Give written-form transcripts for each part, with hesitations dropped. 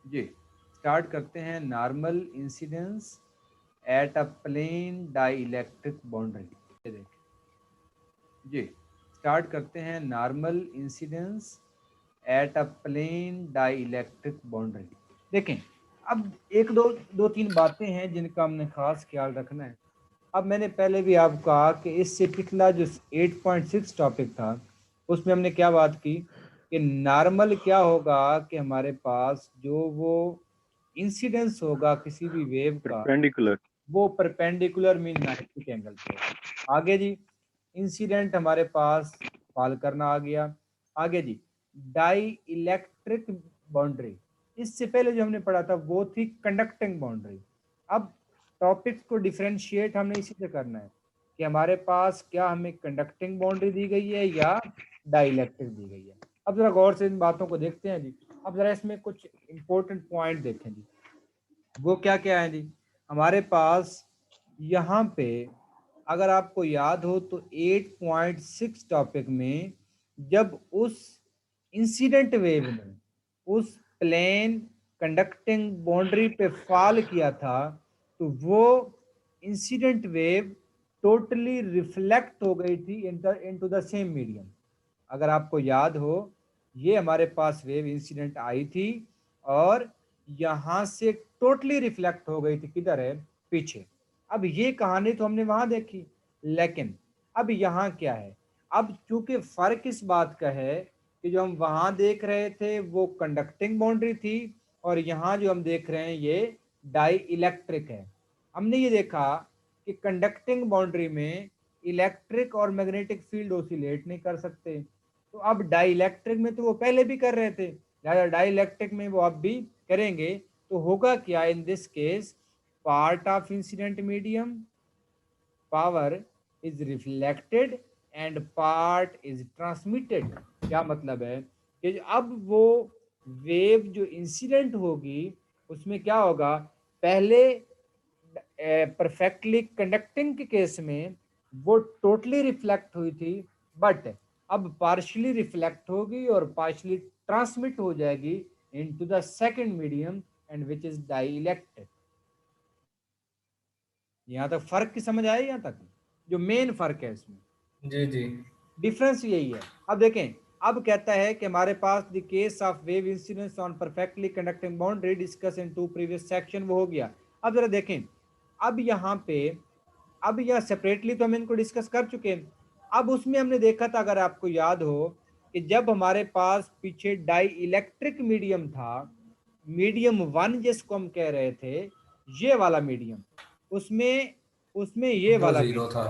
जी start करते हैं। Normal incidence at a plane dielectric boundary. ये देखें जी, स्टार्ट करते हैं। Normal incidence at a plane dielectric boundary. देखें, अब एक दो तीन बातें हैं जिनका हमने खास ख्याल रखना है। अब मैंने पहले भी आपको कहा कि इससे पिछला जो 8.6 टॉपिक था उसमें हमने क्या बात की कि नॉर्मल क्या होगा कि हमारे पास जो वो इंसिडेंस होगा किसी भी वेव का परपेंडिकुलर। वो परपेंडिकुलर मीन 90 एंगल पे होगा। आगे जी, इंसिडेंट हमारे पास फॉल करना आ गया। आगे जी, डाई इलेक्ट्रिक बाउंड्री, इससे पहले जो हमने पढ़ा था वो थी कंडक्टिंग बाउंड्री। अब टॉपिक्स को डिफरेंशिएट हमने इसी से करना है कि हमारे पास क्या हमें कंडक्टिंग बाउंड्री दी गई है या डाइलेक्ट्रिक दी गई है। अब जरा गौर से इन बातों को देखते हैं जी। अब जरा इसमें कुछ इंपॉर्टेंट पॉइंट देखें जी। वो क्या क्या है जी, हमारे पास यहाँ पे अगर आपको याद हो तो 8.6 टॉपिक में जब उस इंसिडेंट वेव ने उस प्लेन कंडक्टिंग बाउंड्री पे फॉल किया था तो वो इंसिडेंट वेव टोटली रिफ्लेक्ट हो गई थी इनटू द सेम मीडियम। अगर आपको याद हो, ये हमारे पास वेव इंसिडेंट आई थी और यहां से टोटली रिफ्लेक्ट हो गई थी, किधर है, पीछे। अब ये कहानी तो हमने वहां देखी, लेकिन अब यहाँ क्या है, अब चूंकि फर्क इस बात का है कि जो हम वहां देख रहे थे वो कंडक्टिंग बाउंड्री थी और यहाँ जो हम देख रहे हैं ये डाई इलेक्ट्रिक है। हमने ये देखा कि कंडक्टिंग बाउंड्री में इलेक्ट्रिक और मैग्नेटिक फील्ड ऑसिलेट नहीं कर सकते, तो अब डाई इलेक्ट्रिक में तो वो पहले भी कर रहे थे, लिहाजा डाई इलेक्ट्रिक में वो अब भी करेंगे। तो होगा क्या in this case, part of incident medium power is reflected and part is transmitted. क्या मतलब है कि अब वो वेव जो इंसिडेंट होगी उसमें क्या होगा, पहले परफेक्टली कंडक्टिंग के केस में वो टोटली रिफ्लेक्ट हुई थी, बट अब पार्शियली रिफ्लेक्ट होगी और पार्शियली ट्रांसमिट हो जाएगी into the second medium and which is dielectric. यहाँ तक फर्क की समझ आया, यहाँ तक जो मेन फर्क है इसमें जी जी डिफरेंस यही है। अब देखें, अब कहता है कि हमारे पास the case of wave incidence on perfectly conducting boundary discuss in to previous section, वो हो गया। अब जरा देखें, अब यहाँ पे अब यह सेपरेटली तो हम इनको डिस्कस कर चुके हैं। अब उसमें हमने देखा था, अगर आपको याद हो, कि जब हमारे पास पीछे डाई इलेक्ट्रिक मीडियम था, मीडियम 1 जिसको हम कह रहे थे, ये वाला मीडियम, उसमें उसमें ये वो वाला जीरो था।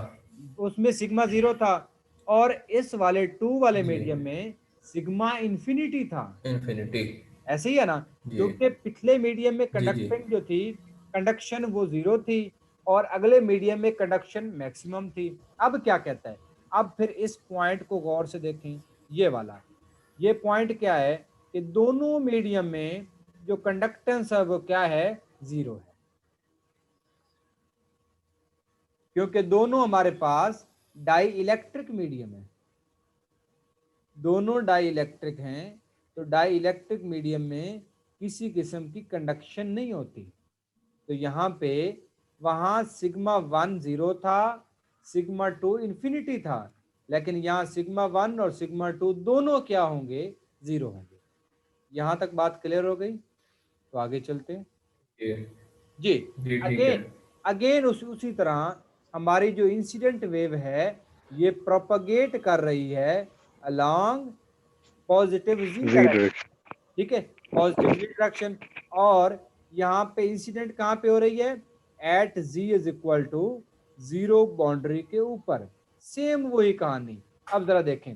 उसमें सिग्मा 0 था और इस वाले 2 वाले जी मीडियम में सिग्मा इंफिनिटी था। इन्फिनिटी। ऐसे ही है ना, जी क्योंकि पिछले मीडियम में जी जी कंडक्टिंग जो थी, कंडक्शन वो 0 थी और अगले मीडियम में कंडक्शन मैक्सिमम थी। अब क्या कहता है, अब फिर इस पॉइंट को गौर से देखें, ये वाला, ये पॉइंट क्या है कि दोनों मीडियम में जो कंडक्टेंस है वो क्या है, 0 है, क्योंकि दोनों हमारे पास डाई इलेक्ट्रिक मीडियम है, दोनों डाई इलेक्ट्रिक हैं। तो डाई इलेक्ट्रिक मीडियम में किसी किस्म की कंडक्शन नहीं होती। तो यहाँ पे वहाँ सिग्मा 1 0 था, सिग्मा 2 इंफिनिटी था, लेकिन यहाँ सिग्मा 1 और सिग्मा 2 दोनों क्या होंगे, 0 होंगे। यहाँ तक बात क्लियर हो गई, तो आगे चलते हैं जी जी। जी ठीक है। अगेन अगेन उसी तरह हमारी जो इंसिडेंट वेव है ये प्रोपगेट कर रही है अलोंग पॉजिटिव जी जी डायरेक्शन, डायरेक्शन। ठीक है, पॉजिटिव जी डायरेक्शन। और यहाँ पे इंसिडेंट कहाँ पे हो रही है, at z is equal to 0 boundary के ऊपर। सेम वही कहानी। अब जरा देखें,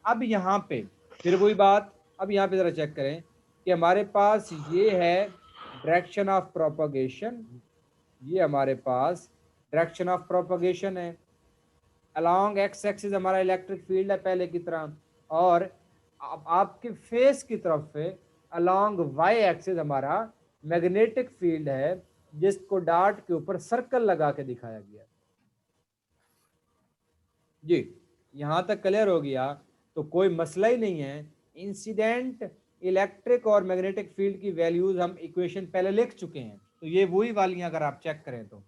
अब यहाँ पे फिर वही बात, अब यहाँ पे जरा चेक करें कि हमारे पास ये है डायरेक्शन ऑफ प्रोपगेशन, ये हमारे पास डायरेक्शन ऑफ प्रोपगेशन है। अलोंग एक्स एक्सिस हमारा इलेक्ट्रिक फील्ड है पहले की तरह, और आपके फेस की तरफ से अलोंग वाई एक्सिस हमारा मैग्नेटिक फील्ड है, जिसको डार्ट के ऊपर सर्कल लगा के दिखाया गया। जी, यहां तक क्लियर हो गया, तो कोई मसला ही नहीं है। इंसिडेंट इलेक्ट्रिक और मैग्नेटिक फील्ड की वैल्यूज हम इक्वेशन पहले लिख चुके हैं, तो ये वही वाली हैं, अगर आप चेक करें तो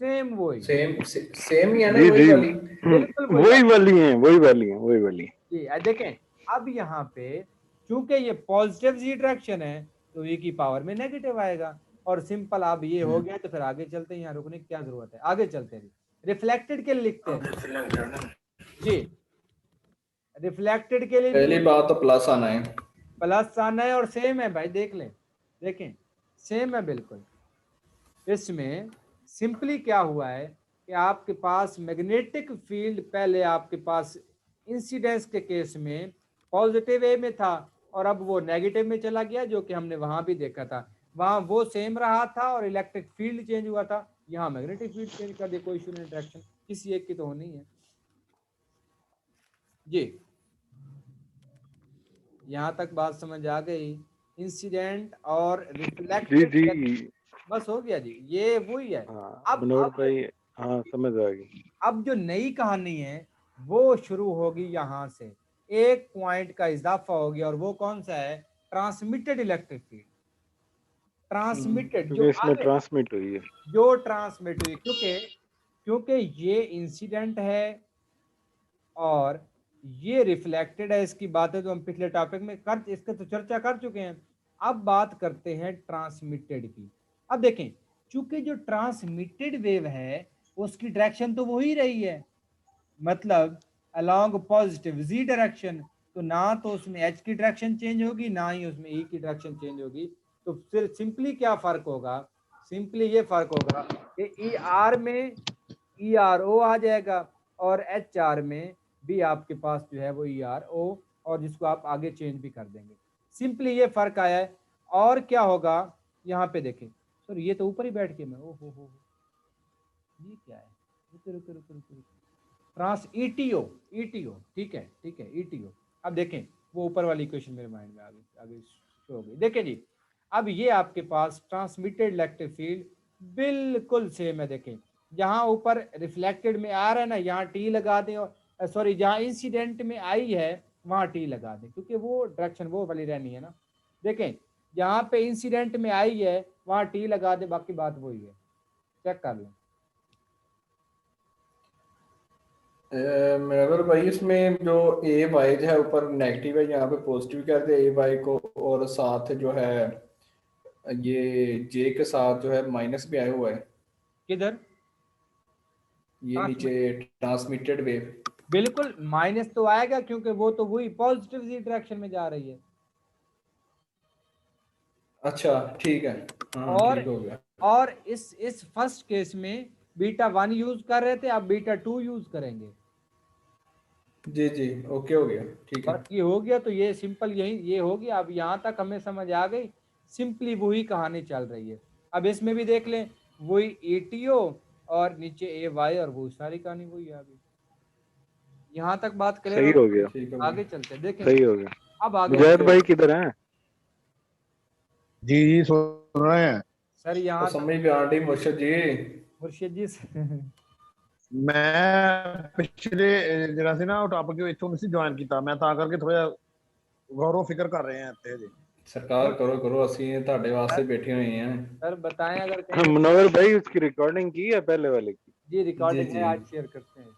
सेम वही, सेम ही है ना, जी वही जी वाली। बिल्कुल वही वही वाली। वाली है, वही वाली है, वही वाली है। जी देखें, अब यहाँ पे चूंकि ये पॉजिटिव जी डायरेक्शन है तो e की पावर में नेगेटिव आएगा, और सिंपल अब ये हो गया तो फिर आगे चलते हैं, यहाँ रुकने की क्या जरूरत है, आगे चलते हैं। रिफ्लेक्टेड के लिए लिखते हैं जी, रिफ्लेक्टेड के लिए पहली बात तो प्लस आना है। प्लस आना है, और सेम है भाई, देख लें, देखें सेम है बिल्कुल। इसमें सिंपली क्या हुआ है कि आपके पास मैग्नेटिक फील्ड पहले आपके पास इंसिडेंस के केस में पॉजिटिव ए में था, और अब वो नेगेटिव में चला गया, जो कि हमने वहां भी देखा था, वहां वो सेम रहा था और इलेक्ट्रिक फील्ड चेंज हुआ था, यहाँ मैग्नेटिक फील्ड चेंज कर दिया, कोई इशू नहीं, इंटरेक्शन किसी एक की तो होनी है जी। यहाँ तक बात समझ आ गई, इंसिडेंट और जी रिफ्लेक्टेड, जी। बस हो गया जी, ये वही है। हाँ अब मनोहर अब भाई, हाँ समझ आ गई। अब जो नई कहानी है वो शुरू होगी यहाँ से, एक पॉइंट का इजाफा हो गया, और वो कौन सा है, ट्रांसमिटेड इलेक्ट्रिक फील्ड, ट्रांसमिटेड जो क्योंकि इसमें आगे, ट्रांसमिट हुई है। जो ट्रांसमिट हुई, क्योंकि क्योंकि ये इंसिडेंट है और ये रिफ्लेक्टेड है, इसकी बातें तो हम पिछले टॉपिक में कर इसके तो चर्चा कर चुके हैं। अब बात करते हैं ट्रांसमिटेड की। अब देखें, चूंकि जो ट्रांसमिटेड वेव है उसकी डायरेक्शन तो वही रही है, मतलब अलोंग पॉजिटिव जी डायरेक्शन, तो ना तो उसमें एच की डायरेक्शन चेंज होगी, ना ही उसमें ई की डायरेक्शन चेंज होगी। तो फिर सिंपली क्या फर्क होगा, सिंपली ये फर्क होगा कि ई आर में ई आर ओ आ जाएगा, और एच आर में भी आपके पास जो है वो ई आर ओ, और जिसको आप आगे चेंज भी कर देंगे, सिंपली ये फर्क आया है। और क्या होगा, यहाँ पे देखें, सर ये तो ऊपर ही बैठ के मैं, ओ हो, ये क्या है, रुको रुको रुको रुको, ट्रांस ईटीओ, ईटीओ ठीक है, ठीक है ईटीओ। अब देखें, वो ऊपर वाली इक्वेशन मेरे माइंड में आगे आगे शो हो गई, देखें जी। अब ये आपके पास ट्रांसमिटेड इलेक्ट्रिक फील्ड बिल्कुल सेम है, देखें जहां ऊपर रिफ्लेक्टेड में आ रहा है ना, यहाँ टी लगा दें, और सॉरी जहां इंसिडेंट में आई है वहां टी लगा दें, क्योंकि वो डायरेक्शन वो वाली रहनी है ना। देखें जहां पे इंसिडेंट में आई है वहां टी लगा दें, बाकी बात वही है, चेक कर लें। मेरा भाई इसमें जो ए वाई जो है ऊपर नेगेटिव है, यहाँ पे पॉजिटिव कर दिया ए वाई को, और साथ जो है ये जे के साथ जो है माइनस भी आया हुआ है, किधर, ये नीचे ट्रांसमिटेड वेव। बिल्कुल माइनस तो आएगा, क्योंकि वो तो वही पॉजिटिव जी डायरेक्शन में जा रही है। अच्छा ठीक है, हाँ और ठीक हो गया। और इस फर्स्ट केस में बीटा 1 यूज कर रहे थे, अब बीटा 2 यूज करेंगे, जी जी, ओके हो गया, ठीक है। बस ये हो गया। तो ये सिंपल यही ये हो गया, अब यहाँ तक हमें समझ आ गई, सिंपली वही कहानी चल रही है। अब इसमें भी देख लें, वही एटीओ और नीचे ए वाई, और वो सारी कहानी वही आ गई। यहाँ तक बात क्लियर सही हो, हो गया, ठीक हो आगे गया। चलते देखें। सही हो गया। अब आगे मुजाहिद ओके भाई ओके। किधर हैं? जी जी सुन रहे हैं। सर और यहाँ तक समझ भी आंटी मुर्शद जी। मुर्शिद जी मैं पिछले जगह से ना टॉपिक इथों से ज्वाइन किया, मैं ਤਾਂ ਕਰਕੇ ਥੋੜਾ गौरव फिक्र कर रहे हैं ਇੱਥੇ जी। सरकार करो करो, ਅਸੀਂ ਤੁਹਾਡੇ वास्ते बैठे हुए हैं। सर बताएं अगर कहीं मनोहर भाई उसकी रिकॉर्डिंग की है पहले वाले की? जी जी रिकॉर्डिंग है, जी। आज शेयर करते हैं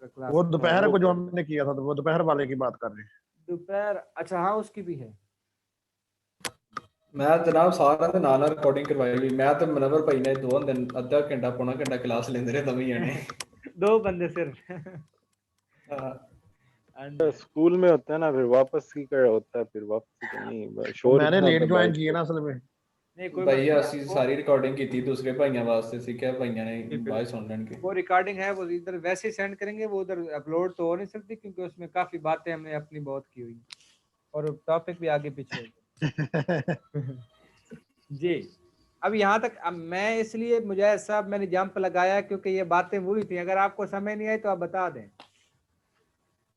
क्लास वो में। दोपहर वो को जो हमने किया था, तो वो दोपहर वाले की बात कर रहे हैं। दोपहर, अच्छा हाँ उसकी भी है। मैं जनाब सारा ਦੇ ਨਾਲ ਰਿਕਾਰਡਿੰਗ ਕਰਵਾਈ ਹੋਈ, ਮੈਂ ਤੇ ਮਨਵਰ ਭਾਈ ਨੇ 2 ਦਿਨ ਅੱਧਾ ਘੰਟਾ ਪੌਣਾ ਘੰਟਾ क्लास लेंदे रहे दमी जाने। 2 बंदे सिर्फ स्कूल में होता है ना, फिर वापस की कर होता है, फिर वापस का नहीं, शोर मैंने इतना लेट होता है ज्वाइन बाइक किया पे। ना असल में। नहीं कोई भाई मसला ਅਸੀਂ नहीं, ਸਾਰੀ ਰਿਕਾर्डिंग ਕੀਤੀ दूसरे ਭਾਈਆਂ ਵਾਸਤੇ, ਸੀ ਕਿ ਭਾਈਆਂ ਨੇ वो ਬਾਅਦ ਸੁਣ ਲੈਣਗੇ। वो रिकॉर्डिंग है, वो इधर वैसे ही सेंड करेंगे, वो उधर अपलोड तो हो नहीं सकती, क्योंकि उसमें काफी बातें हमने अपनी बहुत की हुई और टॉपिक भी आगे पीछे हो गए। जी, अब यहाँ तक, अब मैं इसलिए मुझे सब मैंने जंप लगाया क्योंकि ये बातें वही थी, अगर आपको समझ नहीं आई तो आप बता दें।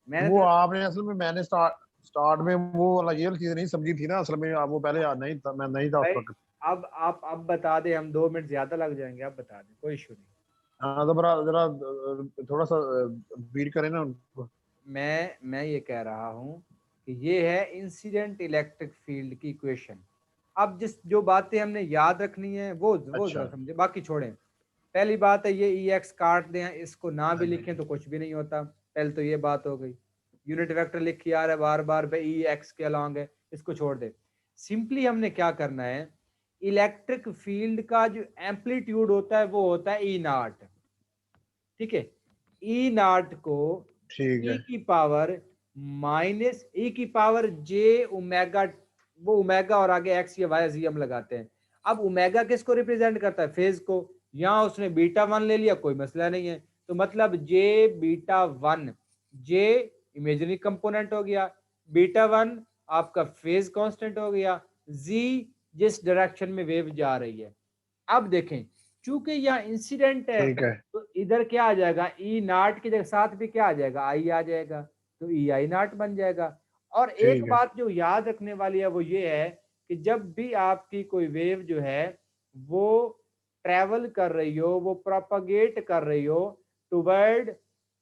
मैंने वो तो आपने असल में मैंने स्टार्ट में वो वाला ये चीज नहीं समझी थी ना असल में, आप वो पहले नहीं था, मैं नहीं था उस भाई, वक्त। अब आप अब बता दें, हम 2 मिनट ज्यादा लग जाएंगे, अब बता दें, कोई इशू नहीं। हाँ तो जरा जरा थोड़ा सा बीट करें ना उनको। मैं ये कह रहा हूँ कि ये है इंसिडेंट इलेक्ट्रिक फील्ड की इक्वेशन। अब जो बातें हमने याद रखनी है वो अच्छा। जरा समझे, बाकी छोड़ें। पहली बात है ये ई एक्स काट दें, इसको ना भी हाँ जी। लिखें तो कुछ भी नहीं होता। पहले तो ये बात हो गई। यूनिट वेक्टर लिखी आ रहा है बार बार भाई ई एक्स के अलॉन्ग है, इसको छोड़ दे। सिंपली हमने क्या करना है, इलेक्ट्रिक फील्ड का जो एम्पलीट्यूड होता है वो होता है ई नॉट। ठीक है, ई नॉट को ठीक ई है। की पावर माइनस ई की पावर जे ओमेगा, वो ओमेगा और आगे एक्स या वाई जी हम लगाते हैं। अब ओमेगा किसको रिप्रेजेंट करता है, फेज को। यहाँ उसने बीटा वन ले लिया, कोई मसला नहीं है, तो मतलब जे बीटा वन, जे इमेजिनरी कंपोनेंट हो गया, बीटा वन आपका फेज कांस्टेंट हो गया, जी जिस डायरेक्शन में वेव जा रही है। अब देखें, चूंकि यहाँ इंसिडेंट है ठीक है। तो इधर क्या आ जाएगा, ई नाट के साथ भी क्या आ जाएगा, आई आ जाएगा, तो ई आई नाट बन जाएगा। और एक ठीक है। बात जो याद रखने वाली है वो ये है कि जब भी आपकी कोई वेव जो है वो ट्रेवल कर रही हो, वो प्रोपागेट कर रही हो टुवर्ड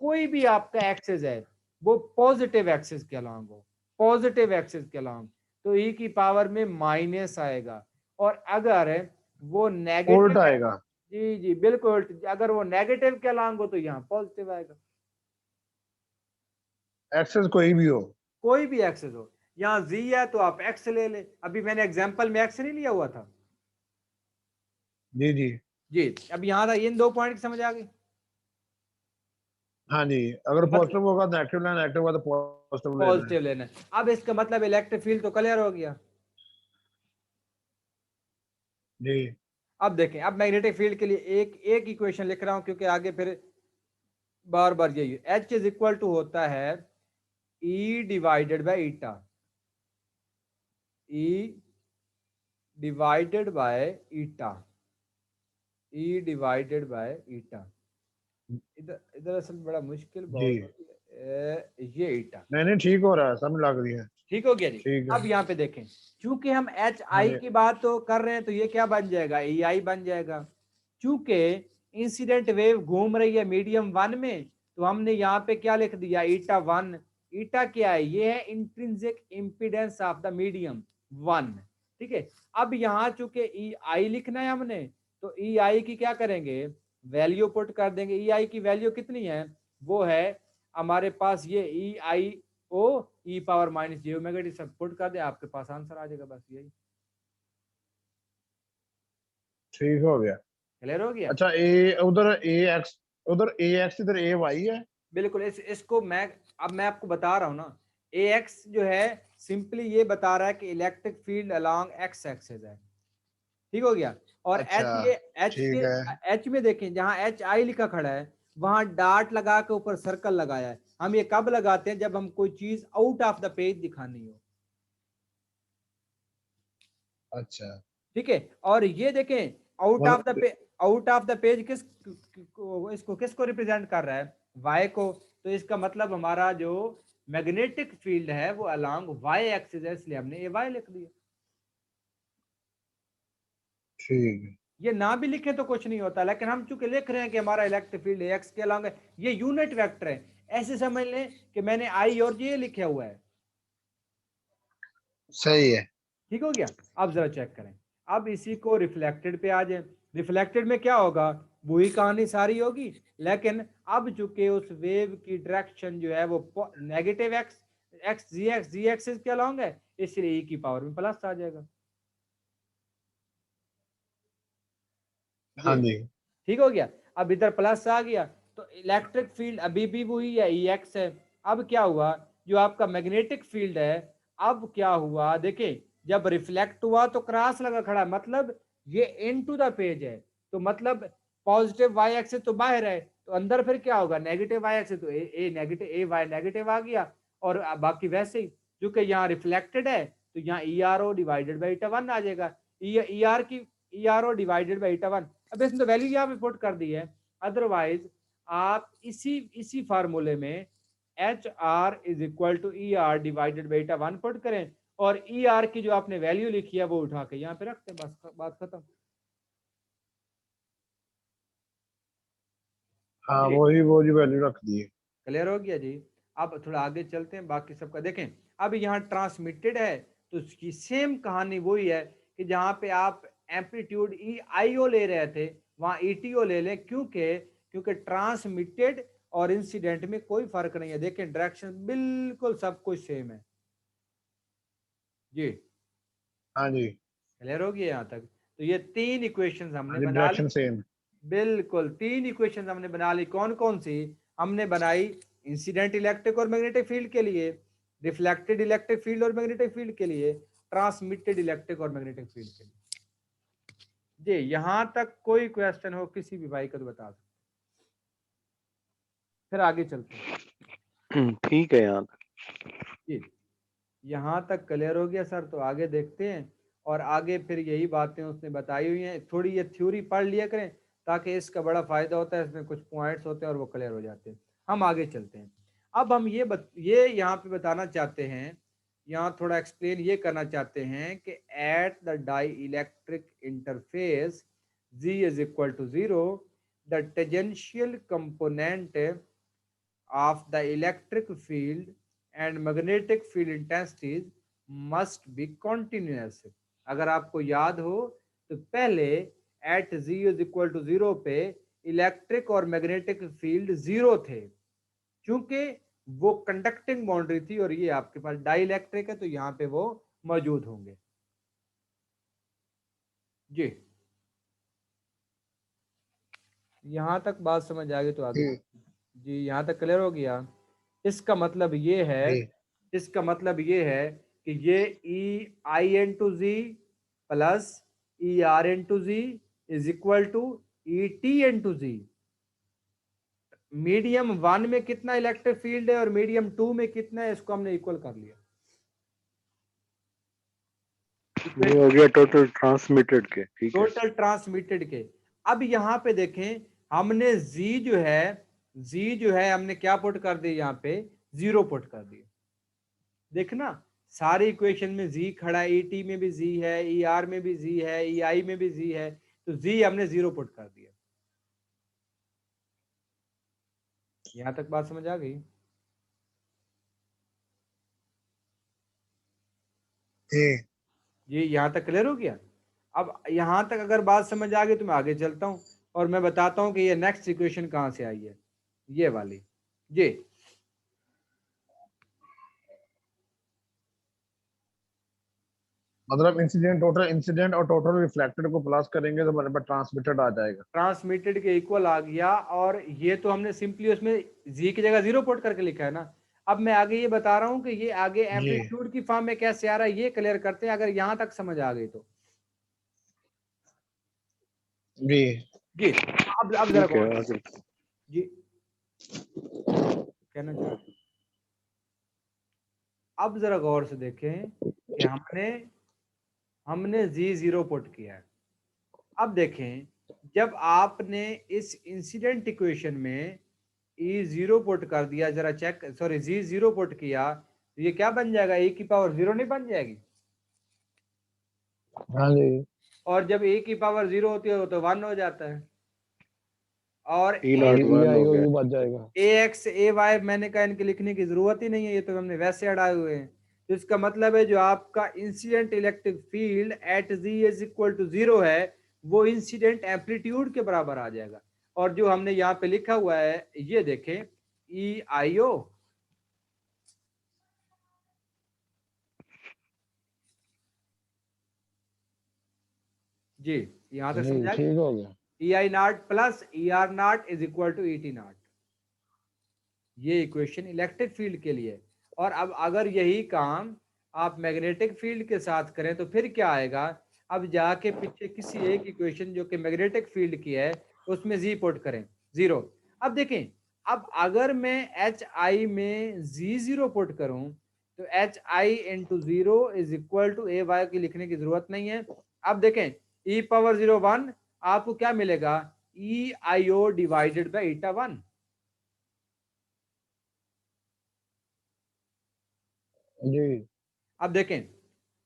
कोई भी आपका एक्सिस है, वो पॉजिटिव एक्सिस के अलॉन्ग हो, पॉजिटिव एक्सिस के अलॉन्ग, तो ई की पावर में माइनस आएगा। और अगर वो उल्ट नेगेटिव, आएगा। जी जी बिल्कुल, अगर वो नेगेटिव के अलॉन्ग हो तो यहाँ पॉजिटिव आएगा। एक्सेस कोई भी हो। कोई भी एक्सेस हो, यहाँ जी है तो आप एक्स ले ले, अभी मैंने एग्जांपल में एक्स नहीं लिया हुआ था। जी जी। जी, अब यहाँ था, इन दो पॉइंट की समझ आ गई। हाँ जी, अगर मतलब पॉजिटिव होगा तो नेगेटिव लेना, नेगेटिव होगा तो पॉजिटिव लेना है। पॉजिटिव लेना है। अब इसका मतलब इलेक्ट्रिक फील्ड तो क्लियर हो गया। जी। अब देखें, अब मैग्नेटिक फील्ड के लिए एक एक इक्वेशन लिख रहा हूं क्योंकि आगे फिर बार बार यही एच इज इक्वल टू होता है E divided by eta, E divided by eta, E divided by eta. इधर इधर असल बड़ा मुश्किल जी। बहुत होती है, ये ईटा। नहीं नहीं, ठीक हो रहा है, सब लग रही है। ठीक हो गया जी। ठीक है। अब यहाँ पे देखें, चूंकि हम एच हाँ आई जी। की बात तो कर रहे हैं तो ये क्या बन जाएगा, ई आई बन जाएगा। चूंकि इंसिडेंट वेव घूम रही है मीडियम वन में, तो हमने यहाँ पे क्या लिख दिया, ईटा वन। ईटा क्या है, ये है intrinsic impedance of the medium one. ठीक है, अब यहाँ चूंकि ई आई लिखना है हमने, तो ई आई की क्या करेंगे, वैल्यू पुट कर देंगे। ई आई की वैल्यू कितनी है, वो है हमारे पास ये E I O E power minus J omega T, सब पुट कर दे, आपके पास आंसर आ जाएगा, बस यही। ठीक हो गया। क्लियर हो गया। अच्छा, ए उधर ए एक्स, उधर ए एक्स, इधर ए वाई है। बिल्कुल, इसको मैं आपको बता रहा हूँ ना, ए एक्स जो है सिंपली ये बता रहा है कि electric field along x axis है। ठीक हो गया। और अच्छा। एच, ये एच ठीक के है। एच में देखें, जहां एच आई लिखा खड़ा है वहां डार्ट लगा के ऊपर सर्कल लगाया है। हम ये कब लगाते हैं, जब हम कोई चीज आउट ऑफ द पेज दिखानी हो। अच्छा। ठीक है, और ये देखें मतलब आउट ऑफ द पेज इसको किसको रिप्रेजेंट कर रहा है, वाई को। तो इसका मतलब हमारा जो मैग्नेटिक फील्ड है वो अलोंग वाई एक्सिस है, इसलिए हमने ए वाई लिख दिया। ठीक है। ये ना भी लिखे तो कुछ नहीं होता, लेकिन हम चूंकि लिख रहे हैं कि हमारा इलेक्ट्रिक फील्ड एक्स के अलोंग है, ये यूनिट वेक्टर है, ऐसे समझ लें कि मैंने आई और जे लिखा हुआ है। सही है। ठीक हो गया। अब जरा चेक करें, अब इसी को रिफ्लेक्टेड पे आ जाए। रिफ्लेक्टेड में क्या होगा, वही कहानी सारी होगी, लेकिन अब चूंकि उस वेव की डायरेक्शन जो है वो नेगेटिव एक्स एक्स जी एक्सिस के अलॉन्ग है, इसलिए ई की पावर में प्लस आ जाएगा। हाँ ये जी। ठीक हो गया। अब इधर प्लस आ गया तो इलेक्ट्रिक फील्ड अभी भी वही है, ई एक्स है। अब क्या हुआ, जो आपका मैग्नेटिक फील्ड है, अब क्या हुआ देखिए, जब रिफ्लेक्ट हुआ तो क्रॉस लगा खड़ा, मतलब ये इनटू द पेज है, तो मतलब पॉजिटिव वाई एक्सिस तो बाहर है, तो अंदर फिर क्या होगा, नेगेटिव वाई एक्सिस, तो ए नेगेटिव, ए वाई नेगेटिव आ गया। और बाकी वैसे ही, क्योंकि यहाँ रिफ्लेक्टेड है तो यहाँ E R O divided by eta one आ जाएगा। ई आर की E R O divided by eta one, अब इसने तो वैल्यू यहाँ पे पुट कर दी है। अदरवाइज आप इसी फार्मूले में H R is equal to E R divided by eta one put करें, और ई आर की जो आपने वैल्यू लिखी है वो उठा के यहाँ पे रखते हैं, बस बात खत्म। अब हाँ, जी वही वो जो वैल्यू रख दी है। क्लियर हो गया जी। अब थोड़ा आगे चलते हैं, बाकी सबका देखें। अब यहाँ ट्रांसमिटेड है तो उसकी सेम कहानी वही है कि जहाँ पे आप एम्पलीट्यूड ई आई ओ ले रहे थे वहाँ ई टी ओ ले लें, क्योंकि ट्रांसमिटेड और इंसिडेंट में कोई फर्क नहीं है। देखें डायरेक्शन बिल्कुल सब कुछ सेम है जी। हाँ जी, क्लियर हो गया यहाँ तक? तो ये 3 इक्वेशंस हमने हाँ जी, बना ली। Direction same. बिल्कुल 3 इक्वेशंस हमने बना ली। कौन कौन सी हमने बनाई? इंसिडेंट इलेक्ट्रिक और मैग्नेटिक फील्ड के लिए, रिफ्लेक्टेड इलेक्ट्रिक फील्ड और मैग्नेटिक फील्ड के लिए, ट्रांसमिटेड इलेक्ट्रिक और मैग्नेटिक फील्ड के लिए। जी यहां तक कोई क्वेश्चन हो किसी भी भाई का तो बता सकते, फिर आगे चलते हैं। ठीक है यहाँ तक। जी यहाँ तक क्लियर हो गया सर, तो आगे देखते हैं। और आगे फिर यही बातें उसने बताई हुई हैं, थोड़ी ये थ्योरी पढ़ लिया करें ताकि इसका बड़ा फायदा होता है, इसमें कुछ पॉइंट्स होते हैं और वो क्लियर हो जाते हैं। हम आगे चलते हैं। अब हम ये यहाँ पे बताना चाहते हैं, यहाँ थोड़ा एक्सप्लेन ये करना चाहते हैं कि at the dielectric interface Z is equal to 0, the tangential component of the electric field and magnetic field intensities must be continuous। अगर आपको याद हो तो पहले eight Z is equal to 0 पे इलेक्ट्रिक और मैग्नेटिक फील्ड 0 थे, क्योंकि वो कंडक्टिंग बाउंड्री थी, और ये आपके पास डाई इलेक्ट्रिक है तो यहाँ पे वो मौजूद होंगे जी। यहाँ तक बात समझ आ गई तो आगे जी यहाँ तक क्लियर हो गया। इसका मतलब ये है, जी, इसका मतलब ये है कि ये E I N two G plus E R N two G is equal to E T N two G. Medium 1 में कितना इलेक्ट्रिक फील्ड है और मीडियम 2 में कितना है, इसको हमने इक्वल कर लिया। ये हो गया टोटल ट्रांसमिटेड के, ठीक है। टोटल ट्रांसमिटेड के। अब यहाँ पे देखें हमने जी जो है हमने क्या पुट कर दिया, यहाँ पे 0 पुट कर दिया। देखना सारी इक्वेशन में जी खड़ा है, ई टी में भी जी है, ई आर में भी जी है, ई आई में भी जी है, तो जी हमने 0 पुट कर दिया। यहां तक बात समझ आ गई? ये यहां तक क्लियर हो गया? अब यहां तक अगर बात समझ आ गई तो मैं आगे चलता हूं और मैं बताता हूं कि ये नेक्स्ट इक्वेशन कहां से आई है, ये वाली जी। मतलब इंसिडेंट और टोटल रिफ्लेक्टेड को प्लस करेंगे तो हमारे पास ट्रांसमिटेड आ जाएगा। ट्रांसमिटेड के इक्वल आ गया, और ये तो हमने सिंपली उसमें जी की जगह 0 पुट करके लिखा है ना। अब मैं आगे ये बता रहा हूं कि ये आगे एम्पलीट्यूड की फॉर्म में कैसे आ रहा है, ये क्लियर करते हैं अगर यहां तक समझ आ गई तो जी जी। अब जरा ठीक है गौर आगे। जी कहना चाह रहे, अब जरा गौर से देखें कि हमने जी 0 पुट किया है। अब देखें जब आपने इस इंसिडेंट इक्वेशन में ई 0 पुट कर दिया, जरा चेक, सॉरी जी 0 पुट किया, तो ये क्या बन जाएगा, ए की पावर 0 नहीं बन जाएगी? हाँ जी, और जब ए की पावर 0 होती है तो 1 हो जाता है। और ई नॉट वन हो गया। बच जाएगा। ए एक्स ए वाई मैंने कहा इनके लिखने की जरूरत ही नहीं है, ये तो हमने वैसे अड़ाए हुए हैं। तो इसका मतलब है जो आपका incident electric field at z is equal to 0 है, वो इंसिडेंट एम्पलीट्यूड के बराबर आ जाएगा। और जो हमने यहाँ पे लिखा हुआ है ये देखें ई आई ओ, जी यहाँ तक समझा? ठीक हो गया। E I not plus E R not is equal to E T not, ये इक्वेशन इलेक्ट्रिक फील्ड के लिए। और अब अगर यही काम आप मैग्नेटिक फील्ड के साथ करें तो फिर क्या आएगा, अब जाके पीछे किसी एक इक्वेशन जो कि मैग्नेटिक फील्ड की है उसमें जी पुट करें 0। अब देखें, अब अगर मैं एच आई में जी 0 पुट करूं तो H I into 0 is equal to A Y की लिखने की जरूरत नहीं है। अब देखें ई पावर 0 1, आपको क्या मिलेगा, ई I O divided by eta 1। जी अब देखें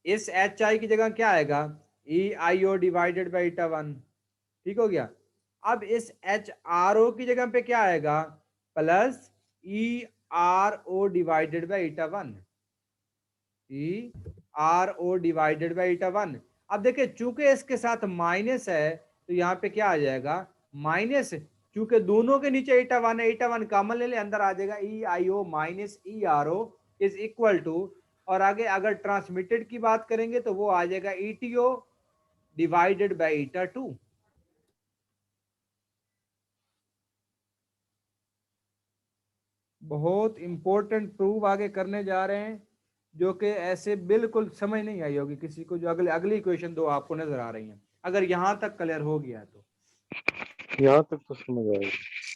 इस एच आई की जगह क्या आएगा, ई I O divided by eta 1, ठीक हो गया। अब इस एच आर ओ की जगह पे क्या आएगा, plus E R O divided by eta 1। E R O divided by eta 1। अब देखिए चूंकि इसके साथ माइनस है तो यहाँ पे क्या आ जाएगा माइनस, चूंकि दोनों के नीचे ईटा 1 है, ईटा 1 कॉमन ले ले, अंदर आ जाएगा E I O minus E R O is equal to, और आगे अगर ट्रांसमिटेड की बात करेंगे तो वो आ जाएगा E T O divided by eta 2। बहुत इंपॉर्टेंट प्रूफ आगे करने जा रहे हैं जो कि ऐसे बिल्कुल समझ नहीं आई होगी किसी को, जो अगले अगली इक्वेशन दो आपको नजर आ रही हैं। अगर यहाँ तक क्लियर हो गया तो यहाँ तक तो समझ आएगा,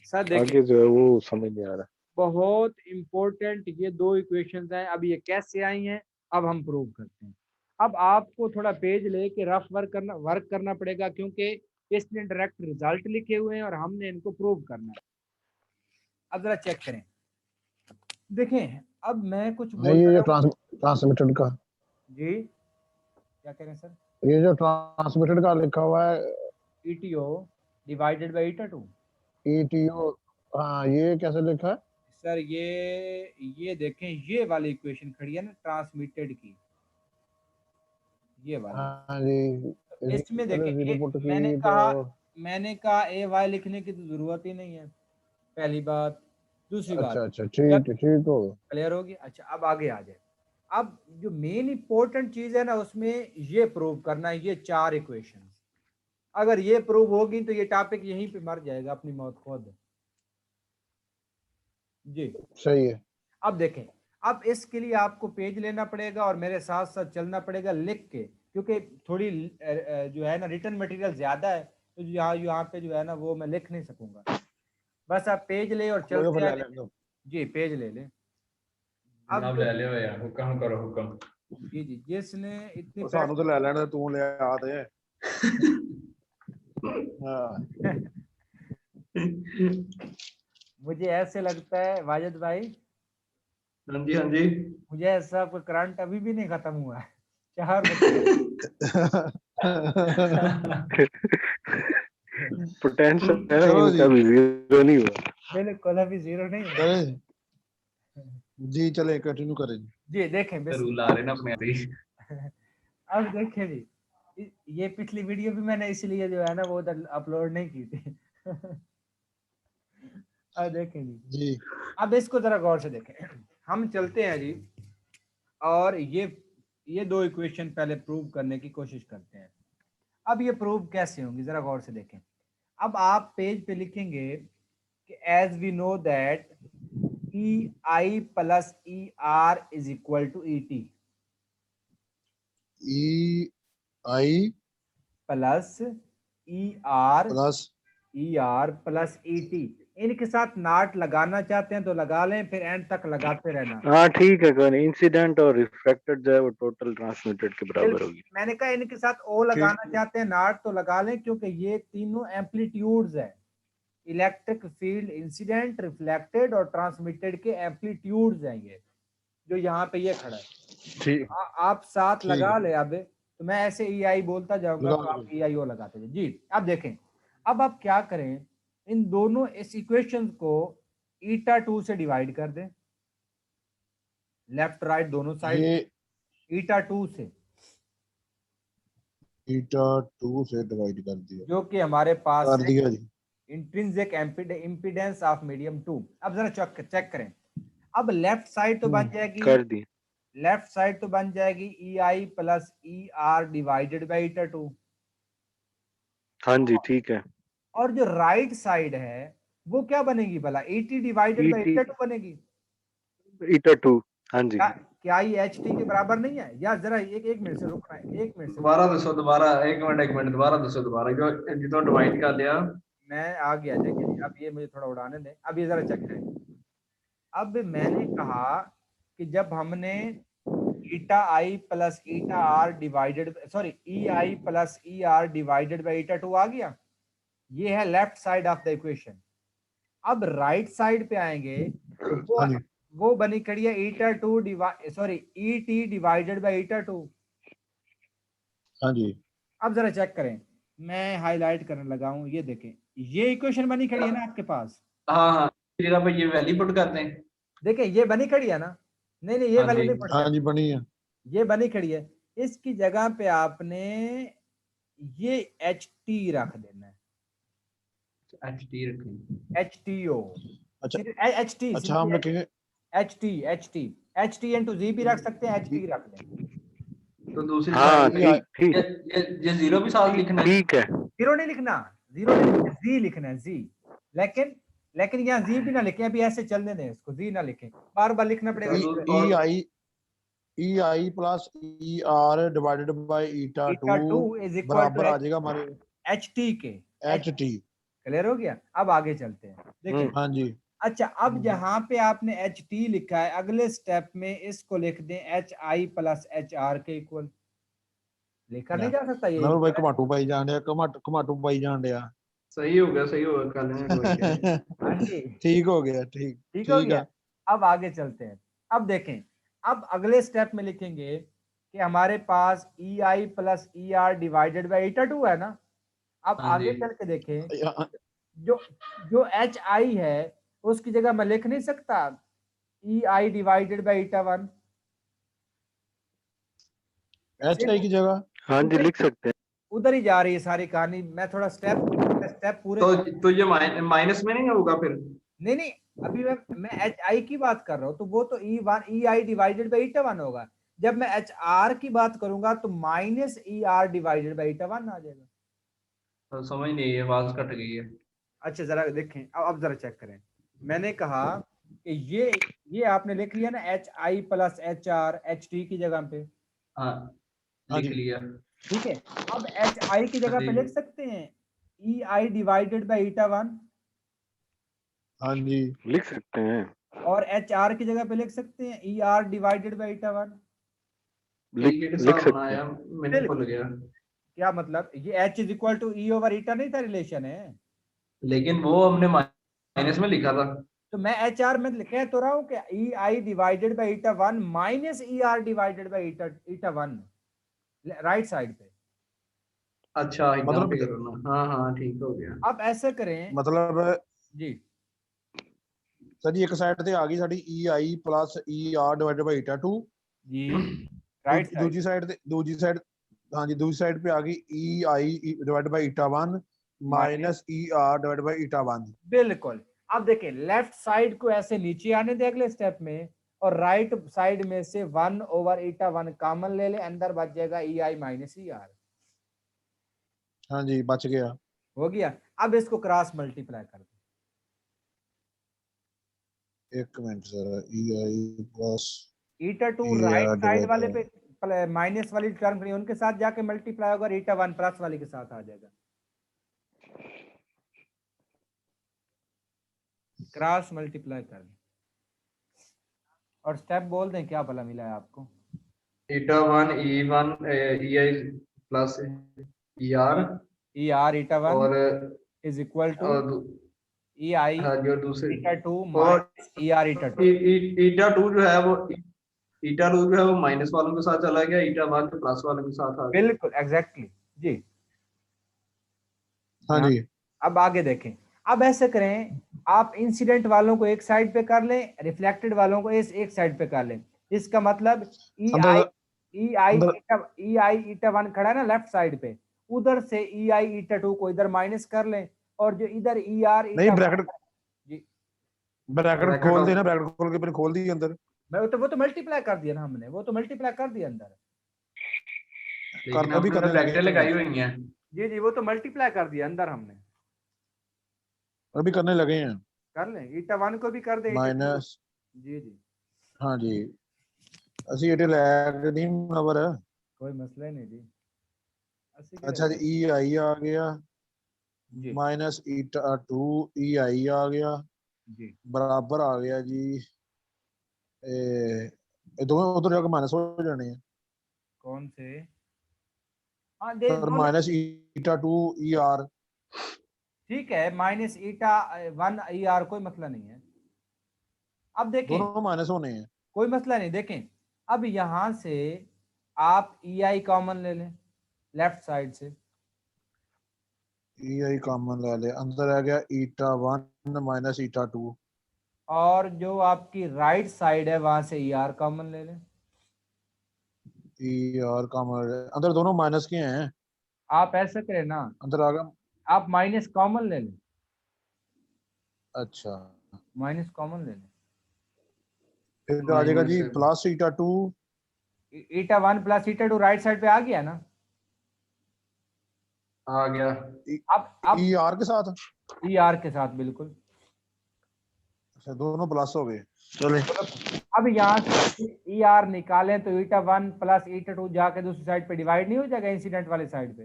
सर देखिए आगे जो है वो समझ नहीं आ रहा। बहुत इंपॉर्टेंट ये दो इक्वेशंस हैं। अब ये कैसे आई हैं अब हम प्रूव करते हैं। अब आपको थोड़ा पेज लेके रफ वर्क करना पड़ेगा क्योंकि इसने डायरेक्ट रिजल्ट लिखे हुए हैं और हमने इनको प्रूव करना है। अब जरा चेक करें, देखें अब मैं कुछ नहीं, बोल ये रहा जो हूँ ट्रांसमिटेड का, जी, क्या कह रहे हैं सर? ये जो ट्रांसमिटेड का लिखा हुआ है ETO divided by eta 2। ETO, हाँ ये कैसे लिखा है? सर ये देखें, ये वाली इक्वेशन खड़ी है ना ट्रांसमिटेड की, ये वाली। हाँ जी, इसमें देखें रिपोर्ट की मैंने कहा ए वाई लिखने की तो जरूरत ही नहीं है, पहली बात। दूसरी बात, अच्छा ठीक हो क्लियर होगी। अच्छा अब आगे आ जाए। अब जो मेन इंपॉर्टेंट चीज है ना उसमें ये प्रूव करना है, ये 4 इक्वेशन। अगर ये प्रूव होगी तो ये टॉपिक यहीं पे मर जाएगा अपनी मौत खुद जी। सही है। अब देखें, अब इसके लिए आपको पेज लेना पड़ेगा और मेरे साथ साथ चलना पड़ेगा लिख के, क्योंकि थोड़ी जो है ना रिटर्न मटेरियल ज्यादा है तो यहाँ पे जो है ना वो मैं लिख नहीं सकूंगा। बस आप पेज ले और चलते हैं जी, पेज ले ले। अब ले लियो यार, हुक्म करो हुक्म। जी जी, जिसने इतनी सानू तो ले लेने, तू ले आ दे। मुझे ऐसे लगता है वाजिद भाई, हाँ जी हाँ जी, मुझे ऐसा कोई करंट अभी भी नहीं खत्म हुआ है 4 बजे। पोटेंशियल है ना इनका भी जीरो नहीं हुआ, बिल्कुल अभी जीरो नहीं हुआ जी। चले कंटिन्यू करें जी। देखें रूल आ रहे ना अपने आप ही। अब देखें जी, ये पिछली वीडियो भी मैंने इसलिए जो है ना वो उधर अपलोड नहीं की थी। अब देखें जी, अब इसको जरा गौर से देखें। हम चलते हैं जी और ये 2 इक्वेशन पहले प्रूव करने की कोशिश करते हैं। अब ये प्रूव कैसे होंगी जरा गौर से देखें। अब आप पेज पे लिखेंगे कि as we know that E I plus E R is equal to E T. E I plus E R plus E T. इनके साथ नाट लगाना चाहते हैं तो लगा लें, फिर एंड तक लगाते रहना। हाँ ठीक है, कोई इंसिडेंट और रिफ्लेक्टेड जो है वो टोटल ट्रांसमिटेड के बराबर होगी। मैंने कहा इनके साथ ओ लगाना चाहते हैं नाट तो लगा लें, क्योंकि ये तीनों एम्पलीट्यूड्स है, इलेक्ट्रिक फील्ड इंसिडेंट, रिफ्लेक्टेड और ट्रांसमिटेड के एम्पलीट्यूड्स हैं ये जो यहाँ पे ये खड़ा है। ठीक, आप साथ लगा ले। अब तो मैं ऐसे ई आई बोलता जाऊंगा तो आप ई आई ओ लगाते जाइए जी। अब देखें, अब आप क्या करें, इन दोनों इस इक्वेशन को ईटा 2 से डिवाइड कर दें, लेफ्ट राइट दोनों साइड ईटा 2 से, ईटा 2 से डिवाइड कर दिया, जो कि हमारे पास कर दिया जी। Intrinsic impedance of medium 2। अब जरा चेक करें। अब लेफ्ट साइड तो बन जाएगी, कर दी, लेफ्ट साइड तो बन जाएगी E I plus E R divided by eta 2। हाँ जी ठीक है। और जो राइट साइड है वो क्या बनेगी भला, ई टी डिवाइडेड बाई ईटा 2 बनेगी। ईटा 2, हाँ जी। क्या ये एच टी के बराबर नहीं है? या जरा एक मिनट से रुकना है, एक मिनट से दोबारा दसो, दोबारा एक मिनट दोबारा दसो, दोबारा जो तो डिवाइड कर लिया मैं आ गया। देखिए अब ये मुझे थोड़ा उड़ाने दें, अब ये जरा चेक करें। अब मैंने कहा कि जब हमने eta I plus eta R divided, sorry E I plus E R divided by eta 2 आ गया, ये है left side of the equation. अब राइट साइड पे आएंगे तो वो बनी खड़ी है eta 2 sorry E T divided by eta 2। हाँ जी। अब जरा चेक करें, मैं हाईलाइट करने लगा हूं, ये देखें ये इक्वेशन बनी खड़ी है ना आपके पास। हाँ हाँ, जगह पे ये वैल्यू पुट करते हैं। देखें ये बनी खड़ी है ना, नहीं ये वैल्यू नहीं पुट हाँ जी बनी है। ये बनी खड़ी है, इसकी जगह पे आपने ये एच टी रख देना है, HT रखें। एच टी ओ, अच्छा एच टी, अच्छा, हम रखेंगे H T, H T into G भी रख सकते हैं, एच टी रख लें। तो दूसरी हाँ साइड ठीक ठीक ये जीरो भी साथ लिखना है। ठीक है। जीरो नहीं लिखना, जीरो नहीं लिखना, जी लिखना है, जी। लेकिन लेकिन यहाँ जी भी ना लिखें, अभी ऐसे चलने दें इसको, जी ना लिखें, बार बार लिखना पड़ेगा। E I E I plus E R divided by eta eta 2 2 is equal to बराबर आ जाएगा हमारे एच टी के। H T. क्लियर हो गया? अब आगे चलते हैं, देखिए। हाँ जी। अच्छा, अब जहां पे आपने एच टी लिखा है, अगले स्टेप में इसको लिख दें H I plus H are के इक्वल। लिखा नहीं जा सकता ये नवर भाई equal है। कमाटू पाई जान दिया, कमाटू पाई जान दिया। सही हो गया कर लेंगे कोई नहीं। हाँ जी, ठीक हो गया, ठीक ठीक हो ठीक गया। है। अब आगे चलते हैं, अब देखें, अब अगले स्टेप में लिखेंगे कि हमारे पास E I plus E R divided by eta 2 है ना। अब हाँ आगे जी। चल के देखें, जो जो एच आई है उसकी जगह मैं लिख नहीं सकता E I divided by eta 1। H I की जगह हाँ जी लिख सकते हैं। उधर ही जा रही है सारी कहानी, मैं थोड़ा स्टेप पूरे तो ये माइनस में नहीं होगा फिर? नहीं नहीं, अभी मैं एच आई की बात कर रहा हूँ, तो वो तो E one E I divided by eta 1 होगा। जब मैं एच आर की बात करूंगा तो minus E R divided by eta 1 आ जाएगा। तो समझ नहीं, ये आवाज कट गई है। अच्छा जरा देखें, अब जरा चेक करें, मैंने कहा कि ये आपने लिख लिया ना H I plus H R H T की जगह पे, हाँ, हाँ लिख जी। लिया। ठीक है। अब एच आई की जगह हाँ पे जी। लिख सकते हैं ई आई डिवाइडेड बाई ईटा 1, हाँ जी। लिख सकते हैं। और एच आर की जगह पे लिख सकते हैं ई आर डिवाइडेड बाई ईटा 1। लिख के लिख साथ सकते बनाया, हैं। मैंने भूल गया। क्या मतलब, ये H is equal to E over eta नहीं था, रिलेशन है। लेकिन वो हमने माइनस में लिखा था। तो मैं एच आर में कह तो रहा हूँ कि E I divided by eta 1 minus E R divided by eta 1, right side पे। अच्छा, एकदम मतलब फिगर करना। हाँ हाँ, ठीक हो गया। अब ऐसे करें मतलब जी, सर जी, एक साइड ਤੇ ਆ ਗਈ ਸਾਡੀ E I plus E R divided by eta 2। जी राइट साइड, दूसरी साइड हाँ जी, दूसरी साइड पे आ गई E I divided by eta 1 minus E R divided by eta 1। बिल्कुल। अब देखिए, लेफ्ट साइड को ऐसे नीचे आने दे अगले स्टेप में, और राइट साइड में से 1 ओवर ईटा 1 कॉमन ले ले, अंदर बच जाएगा E I minus E are. हाँ जी, बच गया। हो गया। अब इसको क्रॉस मल्टीप्लाई कर दो, एक minute sir, E I plus eta 2 E right R side वाले डिवाइडेड पे माइनस वाली टर्म खड़ी है, उनके साथ जाके मल्टीप्लाई होगा, ईटा 1 प्लस वाली के साथ आ जाएगा। क्रॉस मल्टीप्लाई कर दें, और स्टेप बोल दें क्या भला मिला है आपको। Eta 1 E1 EI plus ER, E R eta 1 और इज इक्वल टू और ई आई हाँ, जो दूसरे ईटा 2 और माइनस ई आर ईटा 2। ईटा 2 जो है वो ईटा 2 जो है वो माइनस वालों के साथ चला गया, ईटा 1 जो प्लस वालों के साथ आ गया। बिल्कुल एग्जैक्टली जी। हाँ जी। अब आगे देखें, अब ऐसे करें, आप इंसिडेंट वालों को एक साइड पे कर लें, रिफ्लेक्टेड वालों को इस एक साइड पे कर लें। इसका मतलब ई आई अंदर अंदर ई आई ईटा 1 खड़ा है ना लेफ्ट साइड पे, उधर से ई आई ईटा 2 को इधर माइनस कर लें, और जो इधर ई आर नहीं, ईटा ब्रैकेट जी, ब्रैकेट खोल देना, ब्रैकेट खोल के फिर खोल दी अंदर। वो तो मल्टीप्लाई कर दिया ना हमने, वो तो मल्टीप्लाई कर दिया अंदर। लेकिन अभी हमने करने लगे ब्रैकेट लगाई हुई हैं। जी जी, वो तो मल्टीप्लाई कर दिया अंदर हमने। अभी करने लगे हैं। कर लें, ईटा 1 को भी कर दें, ईटा 2 माइनस जी जी, हाँ जी, ਅਸੀਂ ਇਹ ਲੈ ਕੇ ਨਹੀਂ नंबर। कोई मसला ही नहीं जी। अच्छा जी, ई आई आ गया जी माइनस ईटा 2 ई आई आ गया जी, बराबर आ गया जी। ये दोनों उधर जाकर माइनस हो जाने हैं कौन से? हाँ दे सर, दोनों, माइनस ईटा 2 ई आर। ठीक है, माइनस ईटा 1 ई आर, कोई मसला नहीं है। अब देखें, दोनों माइनस होने हैं। कोई मसला नहीं, देखें अब यहां से आप ई आई कॉमन ले लें लेफ्ट साइड से, ई आई कॉमन ले ले, अंदर आ गया ईटा 1 माइनस ईटा 2। और जो आपकी राइट साइड है वहां से ई आर कॉमन ले लें। ई आर कॉमन अंदर दोनों माइनस के हैं, आप ऐसा करें ना, अंदर आ गया। आप माइनस कॉमन ले लें, अच्छा माइनस कॉमन ले लें। फिर आ जाएगा जी माइनस प्लस ईटा 2 ईटा 1 प्लस ईटा 2 राइट साइड पे आ गया ना। आ गया। अब ई आर के साथ। ई आर के साथ बिल्कुल। अच्छा दोनों प्लस हो गए, चले। अब यहाँ से ई आर निकालें तो ईटा 1 प्लस ईटा 2 जाके दूसरी साइड पे डिवाइड नहीं हो जाएगा इंसिडेंट वाले साइड पे।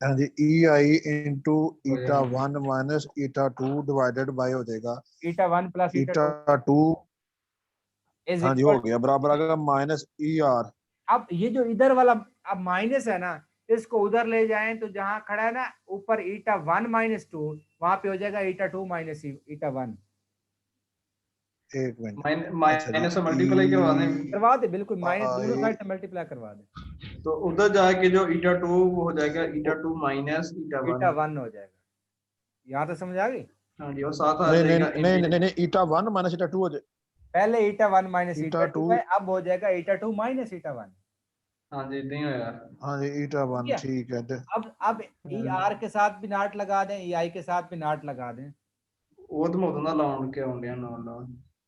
हाँ जी ई आई इंटू हो ईटा जाएगा। 1 माइनस ईटा 2 डिवाइडेड बाय हो जाएगा ईटा 1 प्लस ईटा 2 ईटा 2। इज हाँ जी इक्वल। हो गया, बराबर आ गया माइनस ई आर। अब ये जो इधर वाला अब माइनस है ना, इसको उधर ले जाएं तो जहां खड़ा है ना ऊपर ईटा 1 माइनस 2, वहां पे हो जाएगा ईटा 2 माइनस ईटा 1। एक मिनट। अच्छा जी माइनस से मल्टीप्लाई करवा दें। करवा दे बिल्कुल, माइनस दोनों आई साइड से मल्टीप्लाई करवा दे। तो उधर जाके जो ईटा 2 वो हो जाएगा ईटा 2 माइनस ईटा 1। ईटा 1 हो जाएगा। यहाँ तक समझ आ गई। हाँ जी, और साथ आ नहीं नहीं जाएगा नहीं नहीं नहीं ईटा 1 माइनस ईटा 2 हो जाए। पहले ईटा 1 माइनस ईटा ईटा 2 2 है, अब हो जाएगा ईटा 2 माइनस ईटा 1। हाँ जी, नहीं होगा। हाँ जी ईटा 1 ठीक है। ठीक है। अब ई आर के साथ भी नाट लगा दें, ई आई के साथ भी नाट लगा दें। वो तो मैं लाउंड के होंगे ना ना।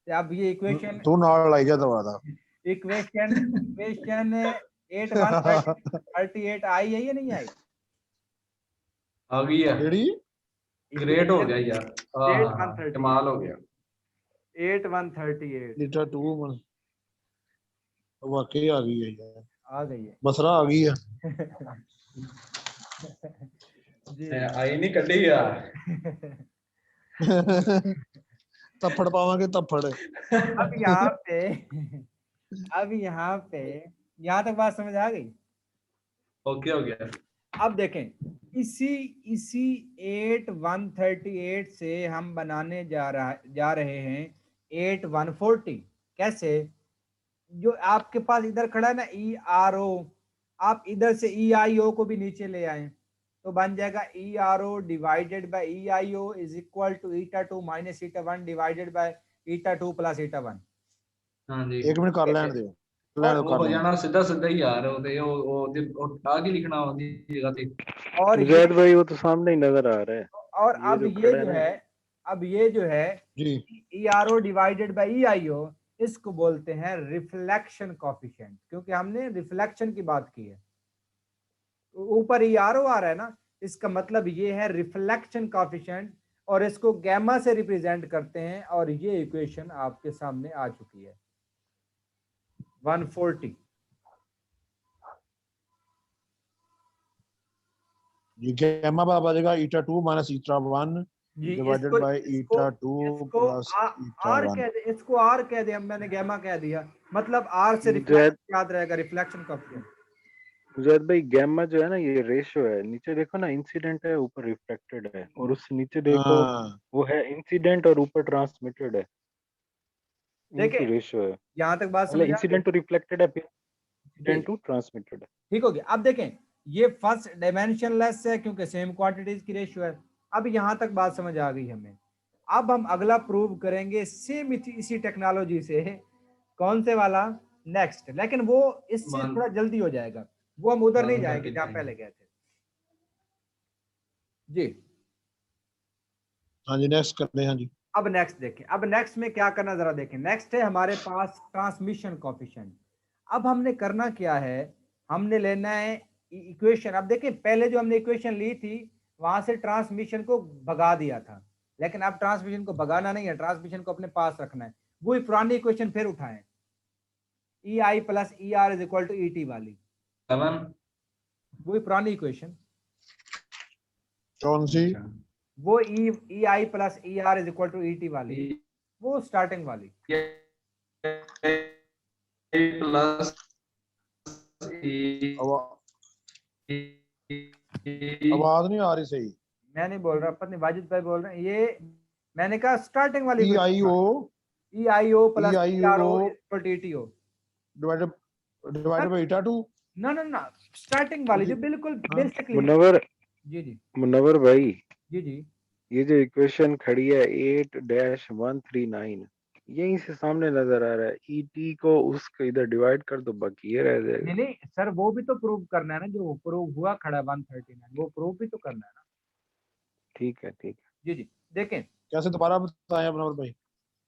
तो अब ये इक्वेशन तू नाल लाई जा दवा दा। इक्वेशन इक्वेशन 8 1 38 आई है या नहीं आई? आ गई है। केड़ी ग्रेट हो गया यार। हाँ हाँ हाँ, 8 कमाल हो गया। 1 38 ईटा 2 वाकई आ गई है यार, आ गई है। बसरा आ गई है। जी आई नहीं कटी यार। थप्पड़ पावांगे थप्पड़। अब यहाँ पे अब यहाँ पे यहाँ तक बात समझ आ गई। ओके हो गया। अब देखें इसी इसी 8 138 से हम बनाने जा रहे हैं 8 140। कैसे? जो आपके पास इधर खड़ा है ना ई आर ओ, आप इधर से ई आई ओ को भी नीचे ले आए तो बन जाएगा E R O divided by E I O is equal to eta 2 minus eta 1 divided by eta 2 plus eta 1। हाँ जी, एक मिनट कर लेने दो, लेने वो कर हो लेने। जाना सीधा सीधा ही यार। वो आगे लिखना होती जगह पे। और ये जुजैद भाई वो तो सामने ही नजर आ रहा है। और ये अब जो ये खड़ा है जो ना, है, अब ये जो है जी E R O divided by E I O, इसको बोलते हैं रिफ्लेक्शन कॉफिशिएंट, क्योंकि हमने रिफ्लेक्शन की बात की है। ऊपर ई आर ओ आ रहा है ना, इसका मतलब ये है रिफ्लेक्शन कॉफिशिएंट, और इसको गैमा से रिप्रेजेंट करते हैं, और ये इक्वेशन आपके सामने आ चुकी है 140। जी गैमा बाब आ जाएगा ईटा 2 माइनस ईटा 1 जी divided by eta 2 plus eta R 1। कह दे, इसको आर कह दे, मैंने गैमा कह दिया, मतलब आर से जुजैद रिफ्लेक्शन याद रहेगा, रिफ्लेक्शन कॉफिशिएंट। जुजैद भाई गैमा जो है ना ये रेशियो है। नीचे देखो ना इंसिडेंट है, ऊपर रिफ्लेक्टेड है, और उससे नीचे देखो हाँ वो है इंसिडेंट और ऊपर ट्रांसमिटेड है। इनकी देखें रेशियो है। यहाँ तक बात पहले समझ आ गई। इंसिडेंट टू रिफ्लेक्टेड है, फिर इंसिडेंट ठीक टू ट्रांसमिटेड है। ठीक हो गया। अब देखें ये फर्स्ट डायमेंशनलेस है क्योंकि सेम क्वांटिटीज की रेशियो है। अब यहाँ तक बात समझ आ गई हमें। अब हम अगला प्रूव करेंगे सेम इसी टेक्नोलॉजी से। कौन से वाला? नेक्स्ट, लेकिन वो इससे वन थोड़ा जल्दी हो जाएगा, वो हम उधर नहीं जाएंगे जहाँ 139। पहले गए थे। जी हाँ जी नेक्स्ट करते हैं। हाँ जी अब नेक्स्ट देखें, अब नेक्स्ट में क्या करना जरा देखें। नेक्स्ट है हमारे पास ट्रांसमिशन कॉफिशिएंट। अब हमने करना क्या है, हमने लेना है इक्वेशन। अब देखें पहले जो हमने इक्वेशन ली थी वहां से ट्रांसमिशन को भगा दिया था, लेकिन अब ट्रांसमिशन को भगाना नहीं है, ट्रांसमिशन को अपने पास रखना है। वही पुरानी इक्वेशन फिर उठाएं, E I plus E R is equal to E T वाली, 7। वही पुरानी इक्वेशन, कौन सी? वो E I plus E R is equal to E T वाली, वो स्टार्टिंग वाली। प्लस आवाज नहीं आ रही सही। मैं नहीं बोल रहा, पत्नी वाजिद भाई बोल रहे हैं। ये मैंने कहा स्टार्टिंग वाली E I O plus E R O equal to T O divided by eta 2। ना स्टार्टिंग वाली जो बिल्कुल बेसिकली। मुनव्वर भाई, जी ये जो इक्वेशन खड़ी है 8-139, यहीं से सामने नजर आ रहा है, ईटी को उसको इधर डिवाइड कर दो, बाकी ये रह जाएगा। नहीं नहीं सर, वो भी तो प्रूव करना है ना, जो प्रूव हुआ खड़ा 139, वो प्रूव भी तो करना है ना। ठीक है ठीक है। जी जी देखें, कैसे दोबारा बताएं अपना भाई?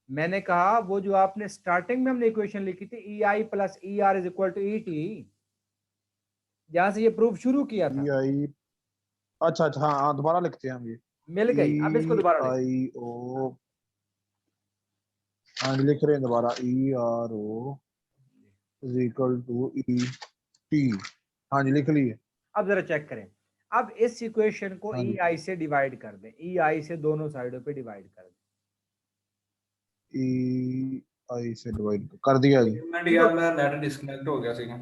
मैंने कहा वो जो आपने स्टार्टिंग में हमने इक्वेशन लिखी थी E I plus E R is equal to E T, जहां से ये प्रूफ शुरू किया था, ई आई, अच्छा अच्छा, हाँ हाँ, दोबारा लिखते हैं हम ये। मिल गई। अब इसको ई दोबारा लिखें। आई ओ, हाँ लिख रहे हैं दोबारा, E R O is equal to E T. हाँ जी लिख लिए। अब जरा चेक करें, अब इस इक्वेशन को हाँ ई जी, आई से डिवाइड कर दें, ई आई से दोनों साइडों पे डिवाइड कर दें। ई आई से डिवाइड कर दिया जी। मिनट यार, मेरा नेट डिस्कनेक्ट हो गया सीगा।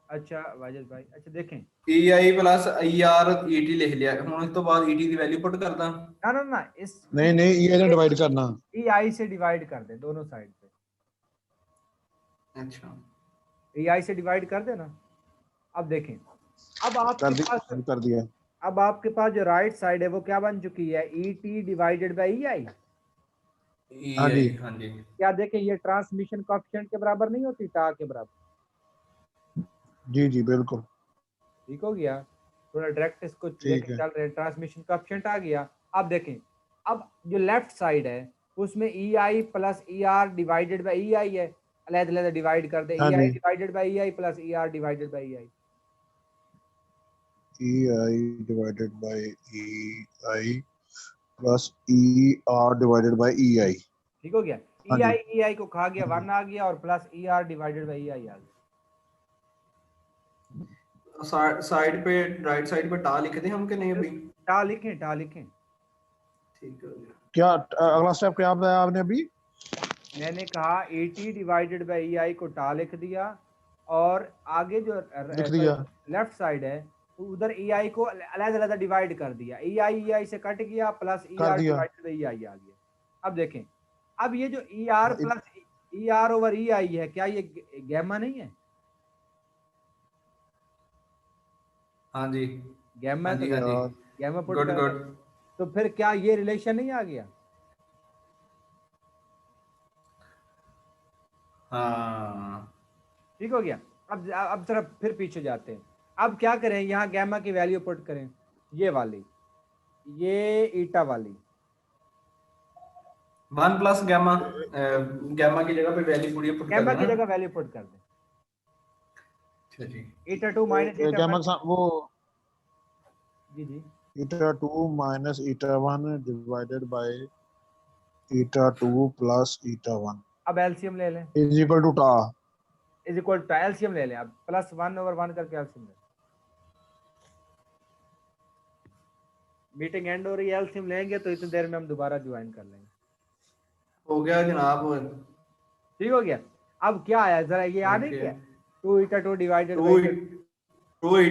अच्छा वाजिद भाई, अच्छा देखें, E I plus E R E T लिख लिया, ਹੁਣ ਇਸ ਤੋਂ ਬਾਅਦ ईटी ਦੀ वैल्यू पुट करदा। ना ना ना, इस नहीं नहीं, ई आई से डिवाइड करना। ई आई से डिवाइड कर दें दोनों साइड पे, अच्छा ई आई से डिवाइड कर देना। अब देखें, अब कर आपके दिया, पास, कर दिया। अब आपके पास जो राइट साइड है वो क्या बन चुकी है, ई T divided by E I. ई हाँ जी। आई, हाँ जी क्या देखें, ये ट्रांसमिशन कोएफिशिएंट के बराबर नहीं होती, टा के बराबर। जी जी बिल्कुल ठीक हो गया, थोड़ा डायरेक्ट इसको ठीक लेके है। चल रहे हैं, ट्रांसमिशन कोएफिशिएंट आ गया। अब देखें, अब जो लेफ्ट साइड है उसमें E I plus E R divided by E I है, अलग-अलग डिवाइड कर दे, हाँ ई आई जी, divided by E I plus E R divided by E I. E I divided by E I plus E R divided by E I. ठीक हो गया, हाँ ई जी, आई को खा गया, हाँ जी। 1 आ गया, और plus E R divided by E I आ गया। साइड पे, राइट साइड पे टा लिख दें हम कि नहीं अभी? टा लिखें, टा लिखें। ठीक हो गया। क्या अगला स्टेप क्या बताया आपने अभी? मैंने कहा A T divided by E आई को टा लिख दिया, और आगे जो लिख दिया। लेफ्ट साइड है उधर ई आई को अलग अलग डिवाइड कर दिया, ई आई से कट गया, प्लस ई कर आर दिया। डिवाइडेड बाई ई आई आ गया। अब देखें, अब ये जो ई आर हाँ, plus E are over E I है, क्या ये गैमा नहीं है? हाँ जी, गैमा हाँ है, जी, तो हाँ जी, यार, गैमा पुट गुड कर गुड। दो। तो फिर क्या ये रिलेशन नहीं आ गया? हाँ ठीक हो गया। अब जरा फिर पीछे जाते हैं, अब क्या करें, यहाँ गैमा की वैल्यू पुट करें, ये वाली, ये ईटा वाली, 1 प्लस गैमा, गैमा की जगह पे वैल्यू पूरी पुट कर गैमा की देना। जगह वैल्यू पुट कर दें, अच्छा जी, ईटा 2 माइनस ईटा गैमा 1। वो जी जी, ईटा 2 minus eta 1 divided by eta 2 plus eta 1 अब एलसीएम ले लें, इज इक्वल टू टा। इज इक्वल टू एलसीएम ले लें, अब प्लस 1 ओवर 1 करके एलसीएम ले, मीटिंग एंड हो रही है, एलसीएम लेंगे तो इतनी देर में हम दोबारा ज्वाइन कर लेंगे। हो गया जनाब। ठीक हो गया। अब क्या आया, जरा ये आ नहीं ओके, क्या, 2 ईटा 2 divided 2 by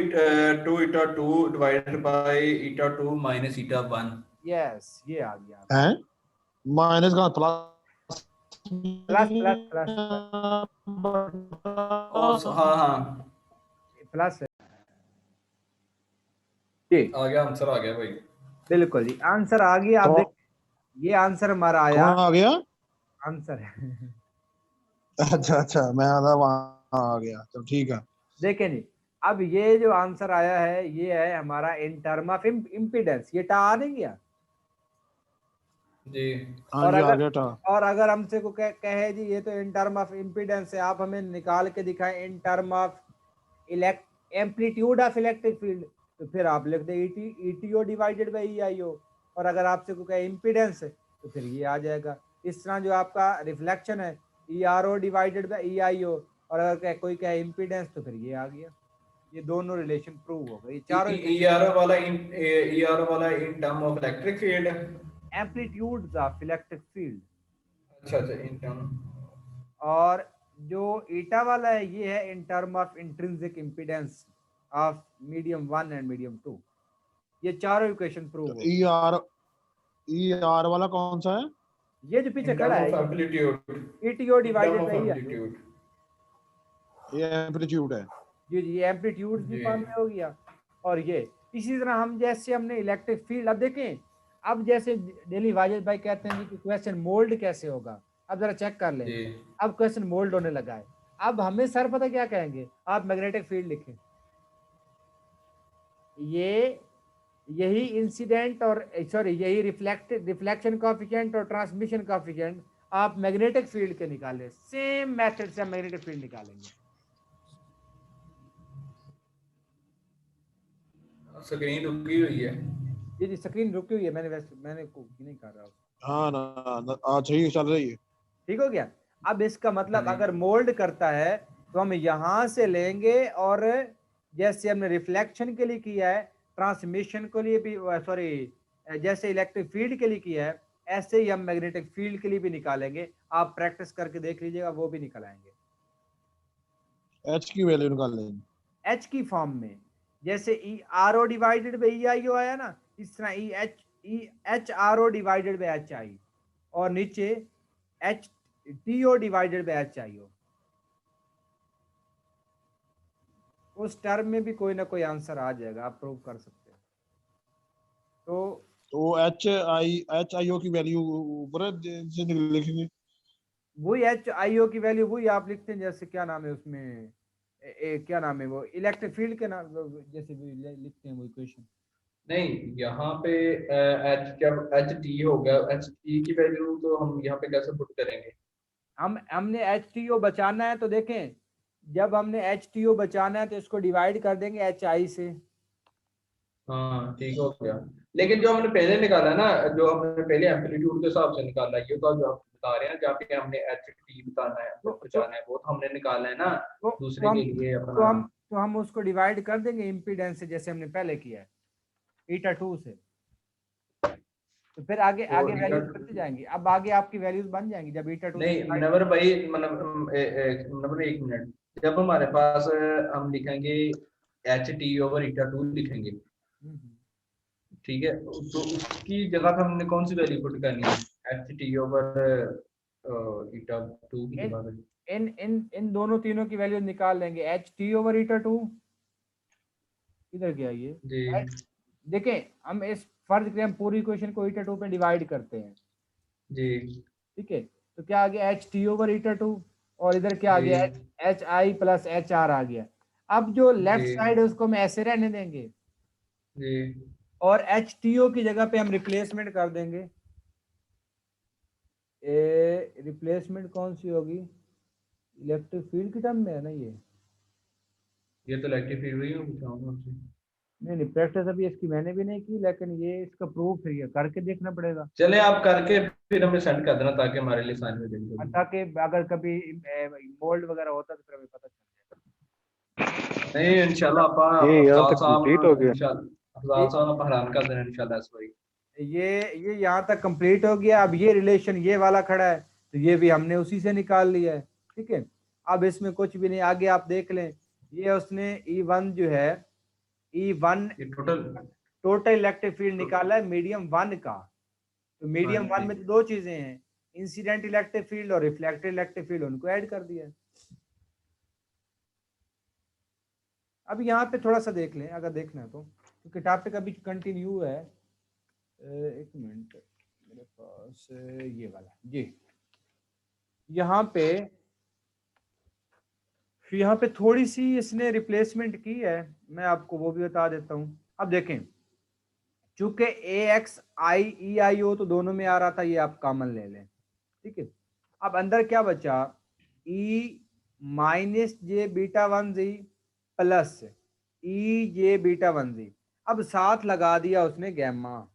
2 eta 2 divided by eta 2 minus eta 1। Yes, ये आ गया, हैं माइनस का प्लस प्लस प्लस प्लस हाँ हाँ, प्लस जी, आ गया आंसर, आ गया भाई। बिल्कुल जी, आंसर आ गया। अब तो देख, ये आंसर हमारा आया, कौन आ गया? आंसर है अच्छा अच्छा, मैं आधा वहां आ गया, तो ठीक है। देखें जी, अब ये जो आंसर आया है ये है हमारा इन टर्म ऑफ इम्पीडेंस, ये टा आ नहीं गया। जी हाँ और जी आ अगर गया टा। और अगर हमसे को कहे जी ये तो इन टर्म ऑफ इम्पीडेंस है, आप हमें निकाल के दिखाएं in term of amplitude of electric field, तो फिर आप लिख दे ईटीओ डिवाइडेड बाई ईआईओ। और अगर आपसे को कहे इम्पीडेंस तो फिर ये आ जाएगा। इस तरह जो आपका रिफ्लेक्शन है ईआरओ डिवाइडेड बाई ईआईओ, और अगर कोई कहे इम्पीडेंस तो फिर ये आ गया। ये दोनों रिलेशन प्रूव हो गए, चारों ईआरओ वाला in term of electric field. Amplitudes of electric field. अच्छा अच्छा, इन टर्म। और जो ईटा वाला है ये है in term of intrinsic impedance of medium 1 and medium 2। ये चारों इक्वेशन प्रूव हो। ई आर वाला कौन सा है? ये जो पीछे इन खड़ा टर्म है of amplitude, E T O in term divided of by E I O. Amplitude. ये एम्पलीट्यूड है। जी जी, ये एम्पलीट्यूड भी जी। फॉर्म में हो गया। और ये इसी तरह हम जैसे हमने इलेक्ट्रिक फील्ड, अब देखें, अब जैसे डेली वाजिद भाई कहते हैं कि क्वेश्चन मोल्ड कैसे होगा, अब जरा चेक कर लें, जी अब क्वेश्चन मोल्ड होने लगा है। अब हमें सर पता क्या कहेंगे, आप मैग्नेटिक फील्ड लिखें, यही इंसिडेंट और सॉरी यही रिफ्लेक्शन कोएफिशिएंट और ट्रांसमिशन कोएफिशिएंट आप मैग्नेटिक फील्ड के निकालें, सेम मेथड से हम मैग्नेटिक फील्ड निकालेंगे। स्क्रीन रुकी हुई है। जी स्क्रीन रुकी हुई है, मैंने नहीं कर रहा हूँ। हाँ ना अच्छा ही चल रही है। ठीक हो गया। अब इसका मतलब हाँ जी। अगर मोल्ड करता है तो हम यहां से लेंगे, और जैसे हमने रिफ्लेक्शन के लिए किया है, ट्रांसमिशन के लिए भी, सॉरी जैसे इलेक्ट्रिक फील्ड के लिए किया है, ऐसे ही हम मैग्नेटिक फील्ड के लिए भी निकालेंगे। आप प्रैक्टिस करके देख लीजिएगा, वो भी निकल आएंगे। एच की वैल्यू निकाल लेंगे। एच की फॉर्म में, जैसे E R O divided by E I O आया ना, इस तरह E H R O divided by H I, और नीचे H T O divided by H I O. उस टर्म में भी कोई ना कोई आंसर आ जाएगा, आप प्रूव कर सकते हैं। तो एच आई ओ की वैल्यू ऊपर से लिखेंगे। वही एच आई ओ की वैल्यू वही आप लिखते हैं, जैसे क्या नाम है उसमें, क्या नाम है वो इलेक्ट्रिक फील्ड के नाम, जैसे भी लिखते हैं वो इक्वेशन। नहीं, यहाँ पे एच, जब एच टी हो गया, एच टी की वैल्यू तो हम यहाँ पे कैसे पुट करेंगे? हमने एच टी ओ बचाना है, तो देखें जब हमने एच टी ओ बचाना है तो इसको डिवाइड कर देंगे एच आई से। हाँ ठीक हो गया। लेकिन जो हमने पहले निकाला ना, जो हमने पहले एम्पलीट्यूड के हिसाब से निकाला, ये तो जो आप बता रहे हैं, जहाँ पे हमने एच टी बताना है, तो बचाना है, वो तो हमने निकाला है ना तो दूसरे के लिए अपना। हम उसको डिवाइड कर देंगे इम्पीडेंस से, जैसे हमने पहले किया है ईटा 2 से। तो फिर आगे तो आगे ईटा वैल्यूज करते जाएंगे। अब आगे आपकी वैल्यूज बन जाएंगी जब ईटा 2 से नहीं, divide- नंबर भाई, मतलब नंबर एक मिनट, जब हमारे पास हम लिखेंगे H T over eta two लिखेंगे, हम्म। ठीक है, तो उसकी जगह पे हमने कौन सी वैल्यू पुट करनी है? H T over eta two की इन जगह पे। इन इन इन दोनों तीनों की वैल्यू निकाल लेंगे। एच टी ओवर ईटा 2 इधर गया ये। जी देखें हम इस फर्ज करें हम पूरी इक्वेशन को ईटा 2 पे डिवाइड करते हैं, जी ठीक है, तो क्या आ गया एच टी ओवर ईटा 2, और इधर क्या आ जी गया H I plus H R आ गया। अब जो जी लेफ्ट साइड है उसको हम ऐसे रहने देंगे, जी और एच टी ओ की जगह पे हम रिप्लेसमेंट कर देंगे। रिप्लेसमेंट कौन सी होगी, इलेक्ट्रिक फील्ड की टर्म में है ना ये तो इलेक्ट्रिक फील्ड ही पूछाऊंगा आपसे। नहीं प्रैक्टिस अभी इसकी मैंने भी नहीं की, लेकिन ये इसका प्रूफ है, ये करके देखना पड़ेगा। चले आप करके फिर हमें सेंड कर देना, ताकि हमारे लिए साइन में देंगे। ताकि अगर कभी मोल्ड वगैरह होता तो फिर हमें पता चल नहीं, इंशाल्लाह आपा ये यहाँ अफजाल तक कंप्लीट हो साहब, गया। इंशाल्लाह अफजाल साहब आप हैरान कर देना इंशाल्लाह इस बारी। ये यहाँ तक कंप्लीट हो गया। अब ये रिलेशन ये वाला खड़ा है, तो ये भी हमने उसी से निकाल लिया है, ठीक है। अब इसमें कुछ भी नहीं, आगे आप देख लें, ये उसने E1 जो है, E1 ये टोटल टोटल इलेक्ट्रिक फील्ड निकाला है मीडियम 1 का। तो हाँ मीडियम 1 जी। में तो दो चीजें हैं, इंसिडेंट इलेक्ट्रिक फील्ड और रिफ्लेक्टेड इलेक्ट्रिक फील्ड, उनको ऐड कर दिया है। अब यहाँ पे थोड़ा सा देख लें अगर देखना है तो, क्योंकि टॉपिक अभी कंटिन्यू है। एक मिनट, मेरे पास ये वाला जी, यहाँ पे थोड़ी सी इसने रिप्लेसमेंट की है, मैं आपको वो भी बता देता हूँ। अब देखें, चूंकि ए एक्स आई ई आई ओ तो दोनों में आ रहा था, ये आप कॉमन ले लें, ठीक है। अब अंदर क्या बचा, ई माइनस जे बीटा 1 जी प्लस ई जे बीटा 1 जी। अब साथ लगा दिया उसने गैमा।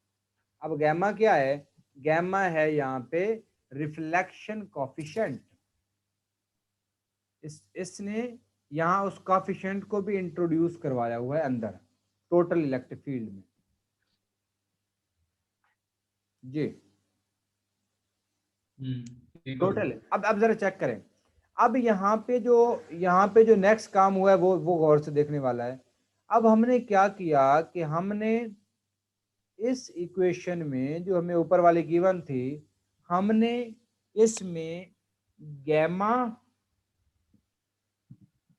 अब गैमा क्या है, गैमा है यहाँ पे रिफ्लेक्शन कॉफिशिएंट। इसने यहाँ उस कॉफिशिएंट को भी इंट्रोड्यूस करवाया हुआ है अंदर टोटल इलेक्ट्रिक फील्ड में जी। ठीक हो गया। टोटल अब जरा चेक करें। अब यहाँ पे जो नेक्स्ट काम हुआ है वो गौर से देखने वाला है। अब हमने क्या किया कि हमने इस इक्वेशन में जो हमें ऊपर वाली गिवन थी, हमने इसमें गैमा,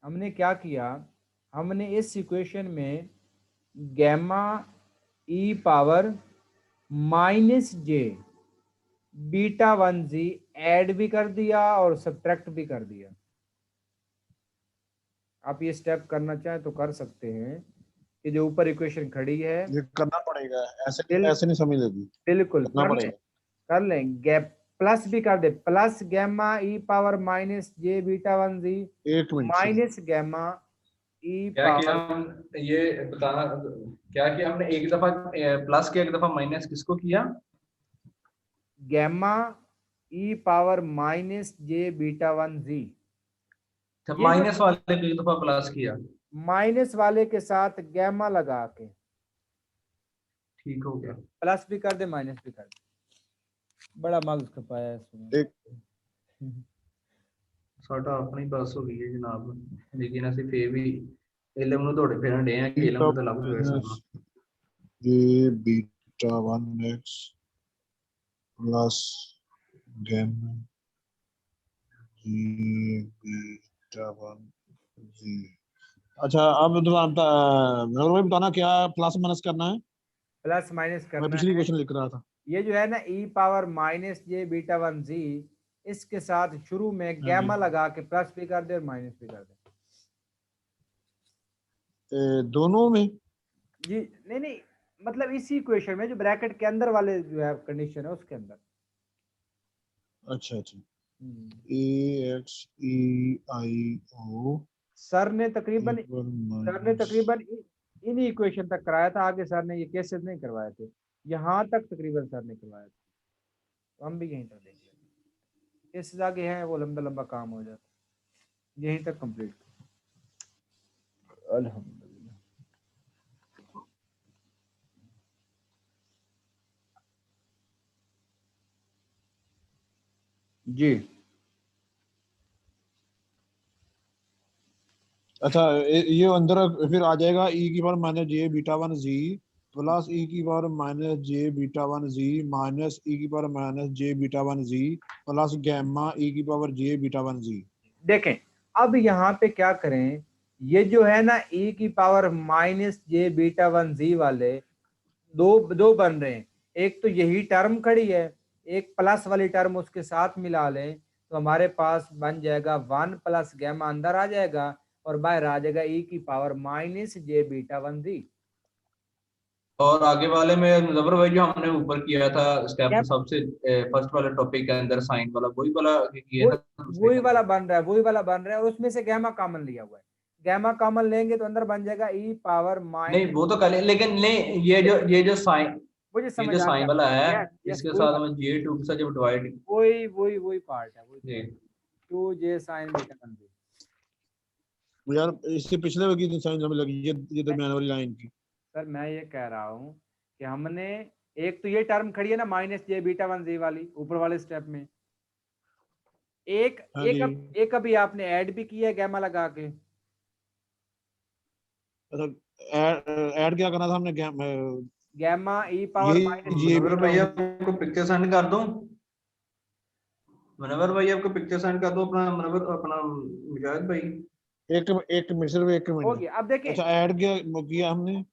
हमने क्या किया, हमने इस इक्वेशन में गैमा ई पावर माइनस जे बीटा 1 जी ऐड भी कर दिया और सब्ट्रैक्ट भी कर दिया। आप ये स्टेप करना चाहें तो कर सकते हैं कि जो ऊपर इक्वेशन खड़ी है ये करना पड़ेगा, बिल- ऐसे नहीं समझ लेगी, बिल्कुल करना कर लें, पड़ेगा। कर लें। गैप प्लस भी कर दे, प्लस गैमा ई पावर माइनस जे बीटा 1 जी एक मिनट से माइनस गैमा ई क्या किया पावर, हम, ये बताना क्या किया हमने, एक दफा प्लस किया, एक दफा माइनस, किसको किया? गैमा ई पावर माइनस जे बीटा 1 जी। ये जो माइनस वाले को एक दफा प्लस किया, माइनस वाले के साथ गैमा लगा के ठीक हो गया। प्लस भी कर दे माइनस भी कर दे। बड़ा मगज खपाया है इसमें। एक ਸਾਡਾ ਆਪਣੀ ਬੱਸ ਹੋ ਗਈ ਹੈ ਜਨਾਬ, ਲੇਕਿਨ ਅਸੀਂ ਫੇਰ ਵੀ ਇਲਮ ਨੂੰ ਦੌੜੇ ਫਿਰਨ ਡੇ ਆ ਕਿ ਇਲਮ ਤਾਂ ਲੱਭ ਜਾਵੇ ਸਾਨੂੰ। ये बीटा 1x प्लस गैमा जी बीटा 1 जी। अच्छा अब भाई बताना क्या प्लस माइनस करना है, प्लस माइनस मैं करना पिछली है। क्वेश्चन लिख रहा था। ये जो है ना ई पावर माइनस जे बीटा 1 जी, इसके साथ शुरू में गैमा लगा के प्लस भी कर दे और माइनस भी कर दे। दोनों में जी नहीं नहीं, मतलब इसी इक्वेशन में जो ब्रैकेट के अंदर वाले जो है कंडीशन है उसके अंदर। अच्छा अच्छा ए x E I O sir ने तकरीबन इन्हीं इक्वेशन तक कराया था, आगे सर ने ये केसेस नहीं करवाए थे, यहाँ तक तकरीबन सर ने करवाया था, तो हम भी यहीं तक देख लेते। केसेस आगे हैं वो लंबा लंबा काम हो जाता, यहीं तक कंप्लीट। अल्हम्दुलिल्लाह। जी अच्छा ये अंदर फिर आ जाएगा ई की पावर माइनस जे बीटा 1 जी प्लस ई की पावर माइनस जे बीटा 1 जी माइनस ई की पावर माइनस जे बीटा 1 जी प्लस गैमा ई की पावर जे बीटा 1 जी। देखें अब यहाँ पे क्या करें, ये जो है ना ई की पावर माइनस जे बीटा 1 जी वाले दो दो बन रहे हैं। एक तो यही टर्म खड़ी है, एक प्लस वाली टर्म उसके साथ मिला लें तो हमारे पास बन जाएगा 1 प्लस गैमा अंदर आ जाएगा और बाहर आ जाएगा ई की पावर माइनस जे बीटा 1 जी। और आगे वाले में मुजफ्फर भाई जो हमने ऊपर किया था स्टेप सबसे फर्स्ट वाले टॉपिक के अंदर साइन वाला, वही वाला किया था वही वाला बन रहा है, वही वाला बन रहा है और उसमें से गैमा कॉमन लिया हुआ है। गैमा कॉमन लेंगे तो अंदर बन जाएगा ई पावर नहीं माइनस, वो तो कर ले, लेकिन नहीं ये जो साइन, मुझे ये समझ जो आ साइन गया। वाला है यस यस इसके वही साथ में J2 के साथ जब डिवाइड, वही पार्ट है, वही जी 2 जे साइन बीटा 1 जी। यार इससे पिछले वाली की साइन हमें लगी ये दरमियान वाली लाइन की। सर मैं ये कह रहा हूँ कि हमने एक तो ये टर्म खड़ी है ना माइनस जे बीटा 1 जी वाली ऊपर वाले स्टेप में, एक हाँ एक जी। एक अभी आपने ऐड भी किया है गैमा लगा के। अच्छा ऐड क्या करना था हमने गैमा ई पावर ये माइनस ये मुनव्वर बीटा भाई आपको पिक्चर सेंड कर दूं, मुनव्वर भाई आपको पिक्चर सेंड कर दो अपना, मुनव्वर अपना मुजाहिद भाई। एक मिनट सिर्फ एक हो मिनट। गया। अब देखें अच्छा ऐड किया हमने,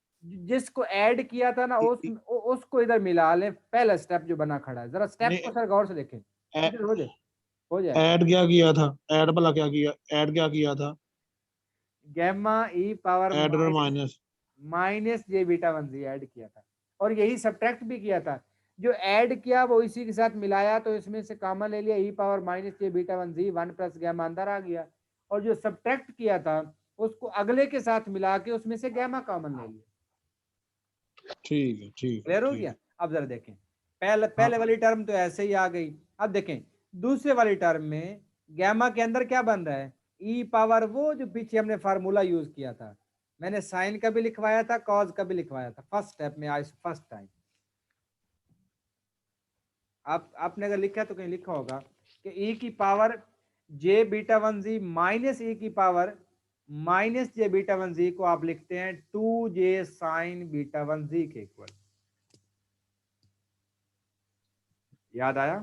जिसको ऐड किया था ना उसको इधर मिला लें, पहला स्टेप जो बना खड़ा है, जरा स्टेप को सर गौर से देखें, इधर हो जाए। ऐड क्या किया था, ऐड भला क्या किया, ऐड क्या किया था, गैमा ई पावर ऐड और माइनस माइनस जे बीटा 1 जी ऐड किया था और यही सब्ट्रैक्ट भी किया था। जो ऐड किया वो इसी के साथ मिलाया तो इसमें से कॉमन ले लिया, ई पावर माइनस जे बीटा 1 जी 1 प्लस गैमा अंदर आ गया, और जो सब्ट्रैक्ट किया था उसको अगले के साथ मिला के उसमें से गैमा कॉमन ले लिया। ठीक है ठीक क्लियर हो गया। अब जरा देखें, पहले वाली टर्म तो ऐसे ही आ गई। अब देखें दूसरे वाली टर्म में गैमा के अंदर क्या बन रहा है, ई पावर, वो जो पीछे हमने फार्मूला यूज किया था, मैंने साइन का भी लिखवाया था कॉज का भी लिखवाया था फर्स्ट स्टेप में आज फर्स्ट टाइम। आपने अगर लिखा तो कहीं लिखा होगा कि ई की पावर जे बीटा 1 जी माइनस ई की पावर माइनस जे बीटा 1 जी को आप लिखते हैं 2 जे साइन बीटा 1 जी के इक्वल। याद आया?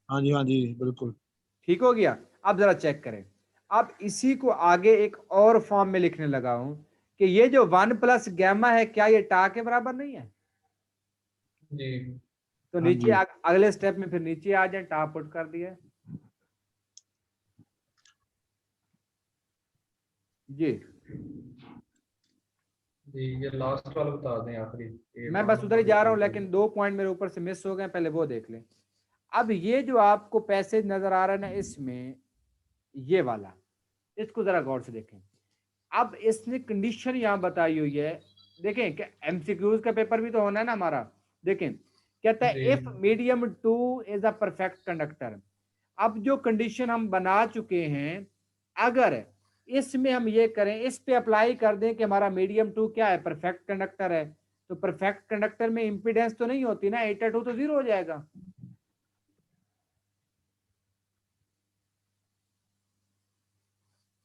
हाँ जी बिल्कुल ठीक हो गया। अब जरा चेक करें, अब इसी को आगे एक और फॉर्म में लिखने लगा हूं कि ये जो 1 प्लस गैमा है क्या ये टा के बराबर नहीं है? जी तो हाँ नीचे जी। अगले स्टेप में फिर नीचे आ जाए, टॉप पुट कर दिया जी। जी ये लास्ट वाला बता दें आखिरी। मैं बस उधर ही जा रहा हूँ, लेकिन 2 पॉइंट मेरे ऊपर से मिस हो गए, पहले वो देख लें। अब ये जो आपको पैसेज नजर आ रहा है ना इसमें, ये वाला, इसको जरा गौर से देखें। अब इसने कंडीशन यहाँ बताई हुई है, देखें क्या एमसीक्यूज का पेपर भी तो होना है ना हमारा। देखें कहता है if medium 2 is a perfect conductor. अब जो कंडीशन हम बना चुके हैं, अगर इसमें हम ये करें, इस पे अप्लाई कर दें कि हमारा मीडियम 2 क्या है, परफेक्ट कंडक्टर है, तो परफेक्ट कंडक्टर में इंपीडेंस तो नहीं होती ना, एटा 2 तो 0 हो जाएगा।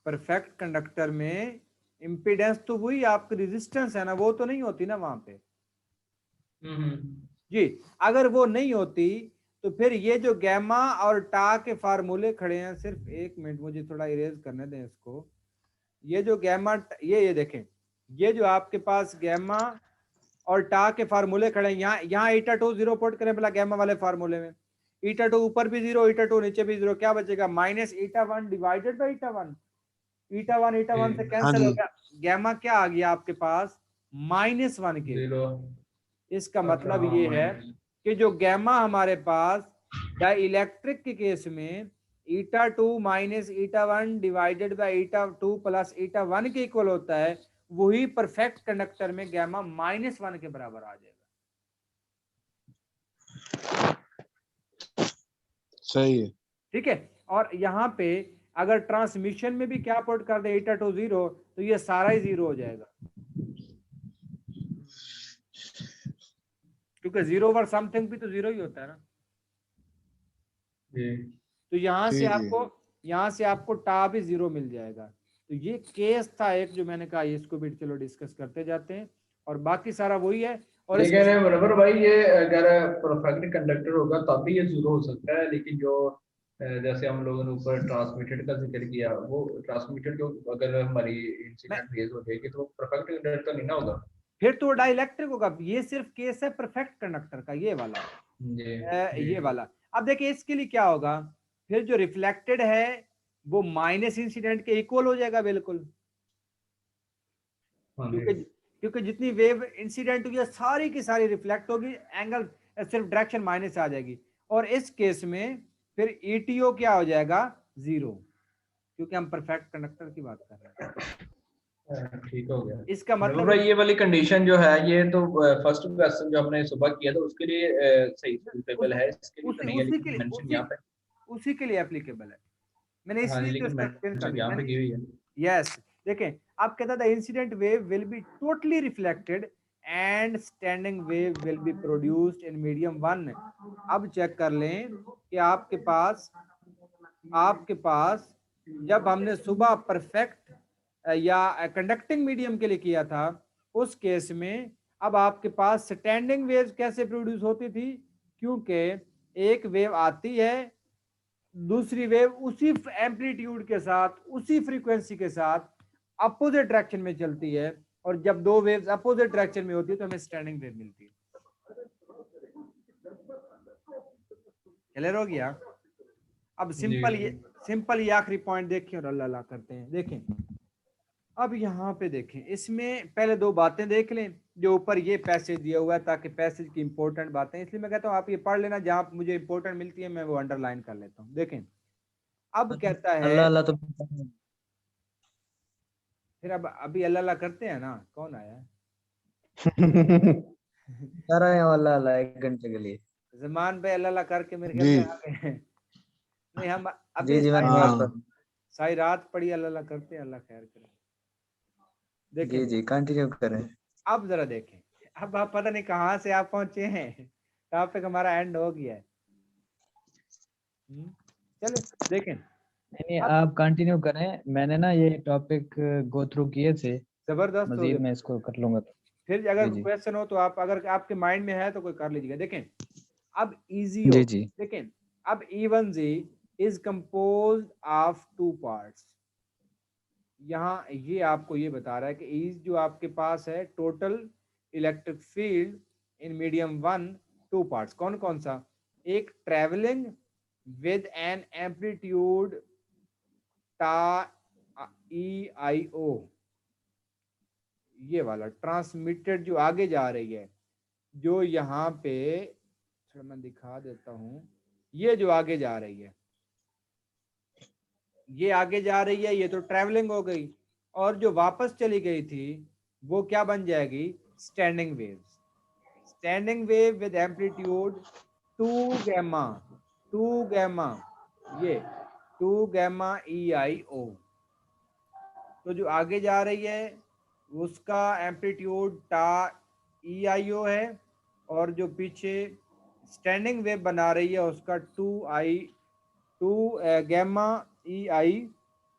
परफेक्ट कंडक्टर में इंपीडेंस तो वही आपकी रेजिस्टेंस है ना, वो तो नहीं होती ना वहां पे जी। अगर वो नहीं होती तो फिर ये जो गैमा और टा के फार्मूले खड़े हैं, सिर्फ 1 मिनट मुझे थोड़ा इरेज करने दें इसको। ये जो गैमा, ये देखें, ये जो आपके पास गैमा और टा के फार्मूले खड़े हैं, यहाँ ईटा 2 0 पुट करें पहला गैमा वाले फार्मूले में, ईटा 2 ऊपर भी 0, ईटा 2 नीचे भी 0, क्या बचेगा minus eta 1 divided by eta 1। ईटा 1 से हाँ कैंसिल हो जी। गया, गैमा क्या आ गया आपके पास -1 के। इसका मतलब ये है कि जो गैमा हमारे पास डाइलेक्ट्रिक के केस में ईटा 2 minus eta 1 divided by eta 2 plus eta 1 के इक्वल होता है, वही परफेक्ट कंडक्टर में गैमा -1 के बराबर आ जाएगा। सही है। ठीक है। और यहाँ पे अगर ट्रांसमिशन में भी क्या पुट कर दे ईटा 2 0, तो ये सारा ही 0 हो जाएगा, क्योंकि 0 ओवर समथिंग भी तो 0 ही होता है ना। तो यहाँ से आपको टा भी 0 मिल जाएगा। तो ये केस था एक जो मैंने कहा, इसको भी चलो डिस्कस करते जाते हैं, और बाकी सारा वही है। और लेकिन मनोहर भाई ये अगर परफेक्ट कंडक्टर होगा तब भी ये 0 हो सकता है, लेकिन जो जैसे हम लोगों ने ऊपर ट्रांसमिटेड का जिक्र किया, वो ट्रांसमिटेड जो अगर हमारी इंसिडेंट रेज हो जाएगी तो परफेक्ट कंडक्टर नहीं ना होगा, फिर तो डाइलेक्ट्रिक होगा। ये सिर्फ केस है परफेक्ट कंडक्टर का, ये वाला ये वाला। अब देखिए इसके लिए क्या होगा, फिर जो रिफ्लेक्टेड है वो माइनस इंसिडेंट के इक्वल हो जाएगा बिल्कुल, क्योंकि जितनी वेव इंसिडेंट हुई है सारी की सारी रिफ्लेक्ट होगी, एंगल सिर्फ डायरेक्शन माइनस आ जाएगी। और इस केस में फिर ईटीओ क्या हो जाएगा 0, क्योंकि हम परफेक्ट कंडक्टर की बात कर रहे हैं। ठीक हो गया। इसका मतलब भाई ये वाली कंडीशन जो है ये तो फर्स्ट क्वेश्चन जो हमने सुबह किया था उसके लिए सही सूटेबल है, इसके लिए तो नहीं है, लेकिन मेंशन यहाँ पे उसी के लिए एप्लीकेबल है। मैंने इसलिए तो इसका एक्सप्लेन कर दिया की हुई है। यस देखें, आप कहता था incident wave will be totally reflected and standing wave will be produced in medium 1। अब चेक कर लें कि आपके पास जब हमने सुबह परफेक्ट या कंडक्टिंग मीडियम के लिए किया था, उस केस में अब आपके पास स्टैंडिंग वेव कैसे प्रोड्यूस होती थी, क्योंकि एक वेव आती है, दूसरी वेव उसी एम्पलीट्यूड के साथ, उसी फ्रीक्वेंसी के साथ अपोजिट डायरेक्शन में चलती है, और जब दो वेव्स अपोजिट डायरेक्शन में होती है तो हमें स्टैंडिंग वेव मिलती है। क्लियर हो गया? अब सिंपल ये आखिरी पॉइंट देखिए और अल्लाह करते हैं। देखें अब यहाँ पे देखें, इसमें पहले 2 बातें देख लें जो ऊपर ये पैसेज दिया हुआ है, ताकि पैसेज की इंपॉर्टेंट बातें, इसलिए मैं कहता हूँ आप ये पढ़ लेना, जहां मुझे इंपॉर्टेंट मिलती है मैं वो अंडरलाइन कर लेता हूँ। देखें अब कहता है अल्लाह तो फिर अब अभी अल्लाह करते हैं ना, कौन आया कर रहे हैं अल्लाह 1 घंटे के लिए। जमान पे अल्लाह करके मेरे ख्याल में आ गए। नहीं हम अभी जी मैं सारी रात पड़ी अल्लाह करते हैं, अल्लाह खैर करे। देखें जी कंटिन्यू करें। अब जरा देखें, अब आप पता नहीं कहाँ से आप पहुंचे हैं, टॉपिक हमारा एंड हो गया है। चलो देखें, नहीं आप कंटिन्यू करें, मैंने ना ये टॉपिक गो थ्रू किए थे, जबरदस्त हो मजीद मैं इसको कर लूंगा। फिर अगर क्वेश्चन हो तो आप, अगर आपके माइंड में है तो कोई कर लीजिएगा। देखें अब इजी हो, देखें अब E1G is composed of 2 parts. यहाँ ये आपको ये बता रहा है कि E जो आपके पास है total electric field in medium 1 two parts, कौन कौन सा? एक ट्रेवलिंग विद एन एम्पलीट्यूड टा ई आई ओ, ये वाला ट्रांसमिटेड जो आगे जा रही है, जो यहाँ पे थोड़ा मैं दिखा देता हूँ, ये जो आगे जा रही है, ये आगे जा रही है, ये तो ट्रैवलिंग हो गई। और जो वापस चली गई थी वो क्या बन जाएगी? Standing waves. Standing wave with amplitude 2 gamma, ये 2 गैमा EIO। तो जो आगे जा रही है उसका एम्पलीट्यूड टा EIO है, और जो पीछे स्टैंडिंग वेव बना रही है उसका 2 गैमा EI,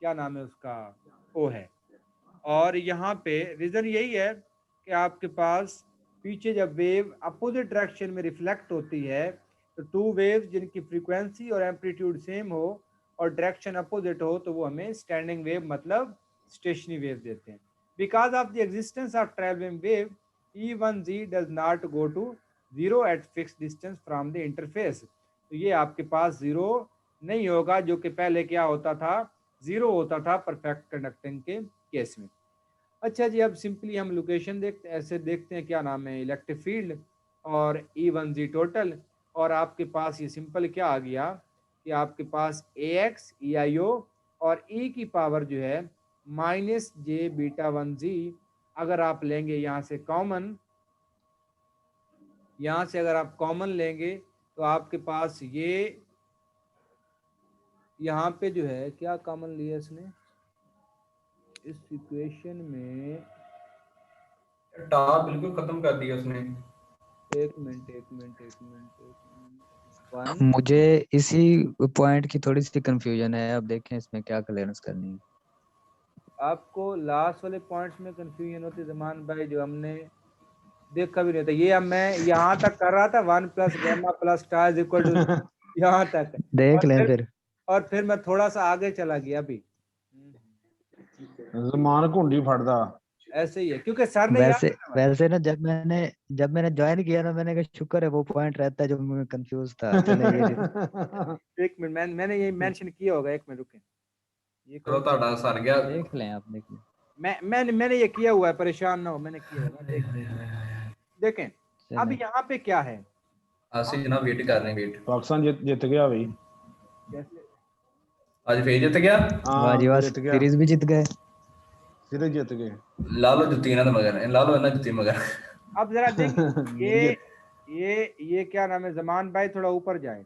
क्या नाम है उसका, O है। और यहाँ पे रीजन यही है कि आपके पास पीछे जब वेव अपोजिट डायरेक्शन में रिफ्लेक्ट होती है तो 2 वेव जिनकी फ्रीक्वेंसी और एम्पलीट्यूड सेम हो और डायरेक्शन अपोजिट हो तो वो हमें स्टैंडिंग वेव मतलब स्टेशनरी वेव देते हैं। Because of the existence of travelling wave, E1Z does not go to 0 at fixed distance from the interface। तो ये आपके पास 0 नहीं होगा, जो कि पहले क्या होता था, 0 होता था परफेक्ट कंडक्टिंग के केस में। अच्छा जी, अब सिंपली हम लोकेशन देखते हैं, क्या नाम है, इलेक्ट्रिक फील्ड और E1Z टोटल। और आपके पास ये सिंपल क्या आ गया कि आपके पास AX EIO और E की पावर जो है -j-β1z, अगर आप लेंगे यहाँ से कॉमन, यहाँ से अगर आप कॉमन लेंगे तो आपके पास ये यहाँ पे जो है क्या कॉमन लिया इसने इस इक्वेशन में, टा बिल्कुल खत्म कर दिया उसने। एक मिनट 1 मुझे इसी पॉइंट की थोड़ी सी कंफ्यूजन है, अब देखें इसमें क्या क्लियरेंस करनी है। आपको लास्ट वाले पॉइंट्स में कंफ्यूजन होती है जमान भाई, जो हमने देखा भी नहीं था। ये अब मैं यहाँ तक कर रहा था 1 + गैमा + टा इज इक्वल टू यहाँ तक, देख लें फिर। और फिर मैं थोड़ा सा आगे चला गया अभी। जमान घुंडी फड़दा ऐसे ही है क्योंकि सर ने वैसे ना जब मैंने ज्वाइन किया ना, मैंने कहा शुक्र है वो पॉइंट रहता है जो मैं कंफ्यूज था। चले ये एक मिनट, मैंने ये मेंशन किया होगा, एक मिनट रुकें, ये चलो ताड़ा सर गया। देख लें, आप देख लें। मैंने ये किया हुआ है, परेशान ना हो, मैंने किया होगा। देखें अब यहाँ पे क्या है, ਅਸੀਂ ना वेट कर रहे हैं, वेट। पाकिस्तान जीत गया भाई, कैसे आज फिर जीत गया। वाह जी वाह, जीत गया, सीरीज भी जीत गए, सीरीज जीत गए। ला लो जुत्ती ना, मगर ला लो ना जुत्ती मगर। अब जरा देखिए ये क्या नाम है, जमान भाई थोड़ा ऊपर जाए,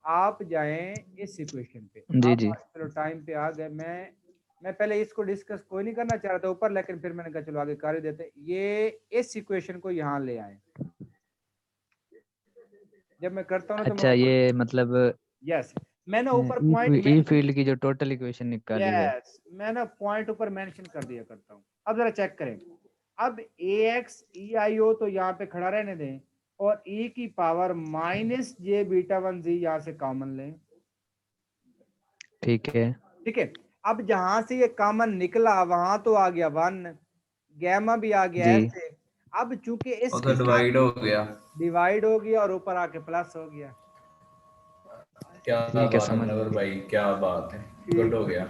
आप जाएं इस इक्वेशन पे। जी जी। चलो टाइम पे आ गए, मैं पहले इसको डिस्कस कोई नहीं करना चाह रहा था ऊपर, लेकिन फिर मैंने कहा चलो आगे कर ही देते। ये इस इक्वेशन को यहाँ ले आए, जब मैं करता हूँ अच्छा, ये मतलब यस, मैंने ऊपर पॉइंट ई फील्ड की जो टोटल इक्वेशन निकाली है, यस मैंने पॉइंट ऊपर मेंशन कर दिया करता हूँ। अब जरा चेक करें, अब AX EIO तो यहाँ पे खड़ा रहने दें, और E की पावर -j-β1z यहाँ से कॉमन लें, ठीक है। ठीक है। अब जहां से ये कॉमन निकला वहां तो आ गया 1, गैमा भी आ गया ऐसे। अब चूंकि इसके डिवाइड हो गया, डिवाइड हो गया और ऊपर आके प्लस हो गया। क्या ठीक है, बात है समझ नवर गया। भाई, क्या बात है, गुड हो गया।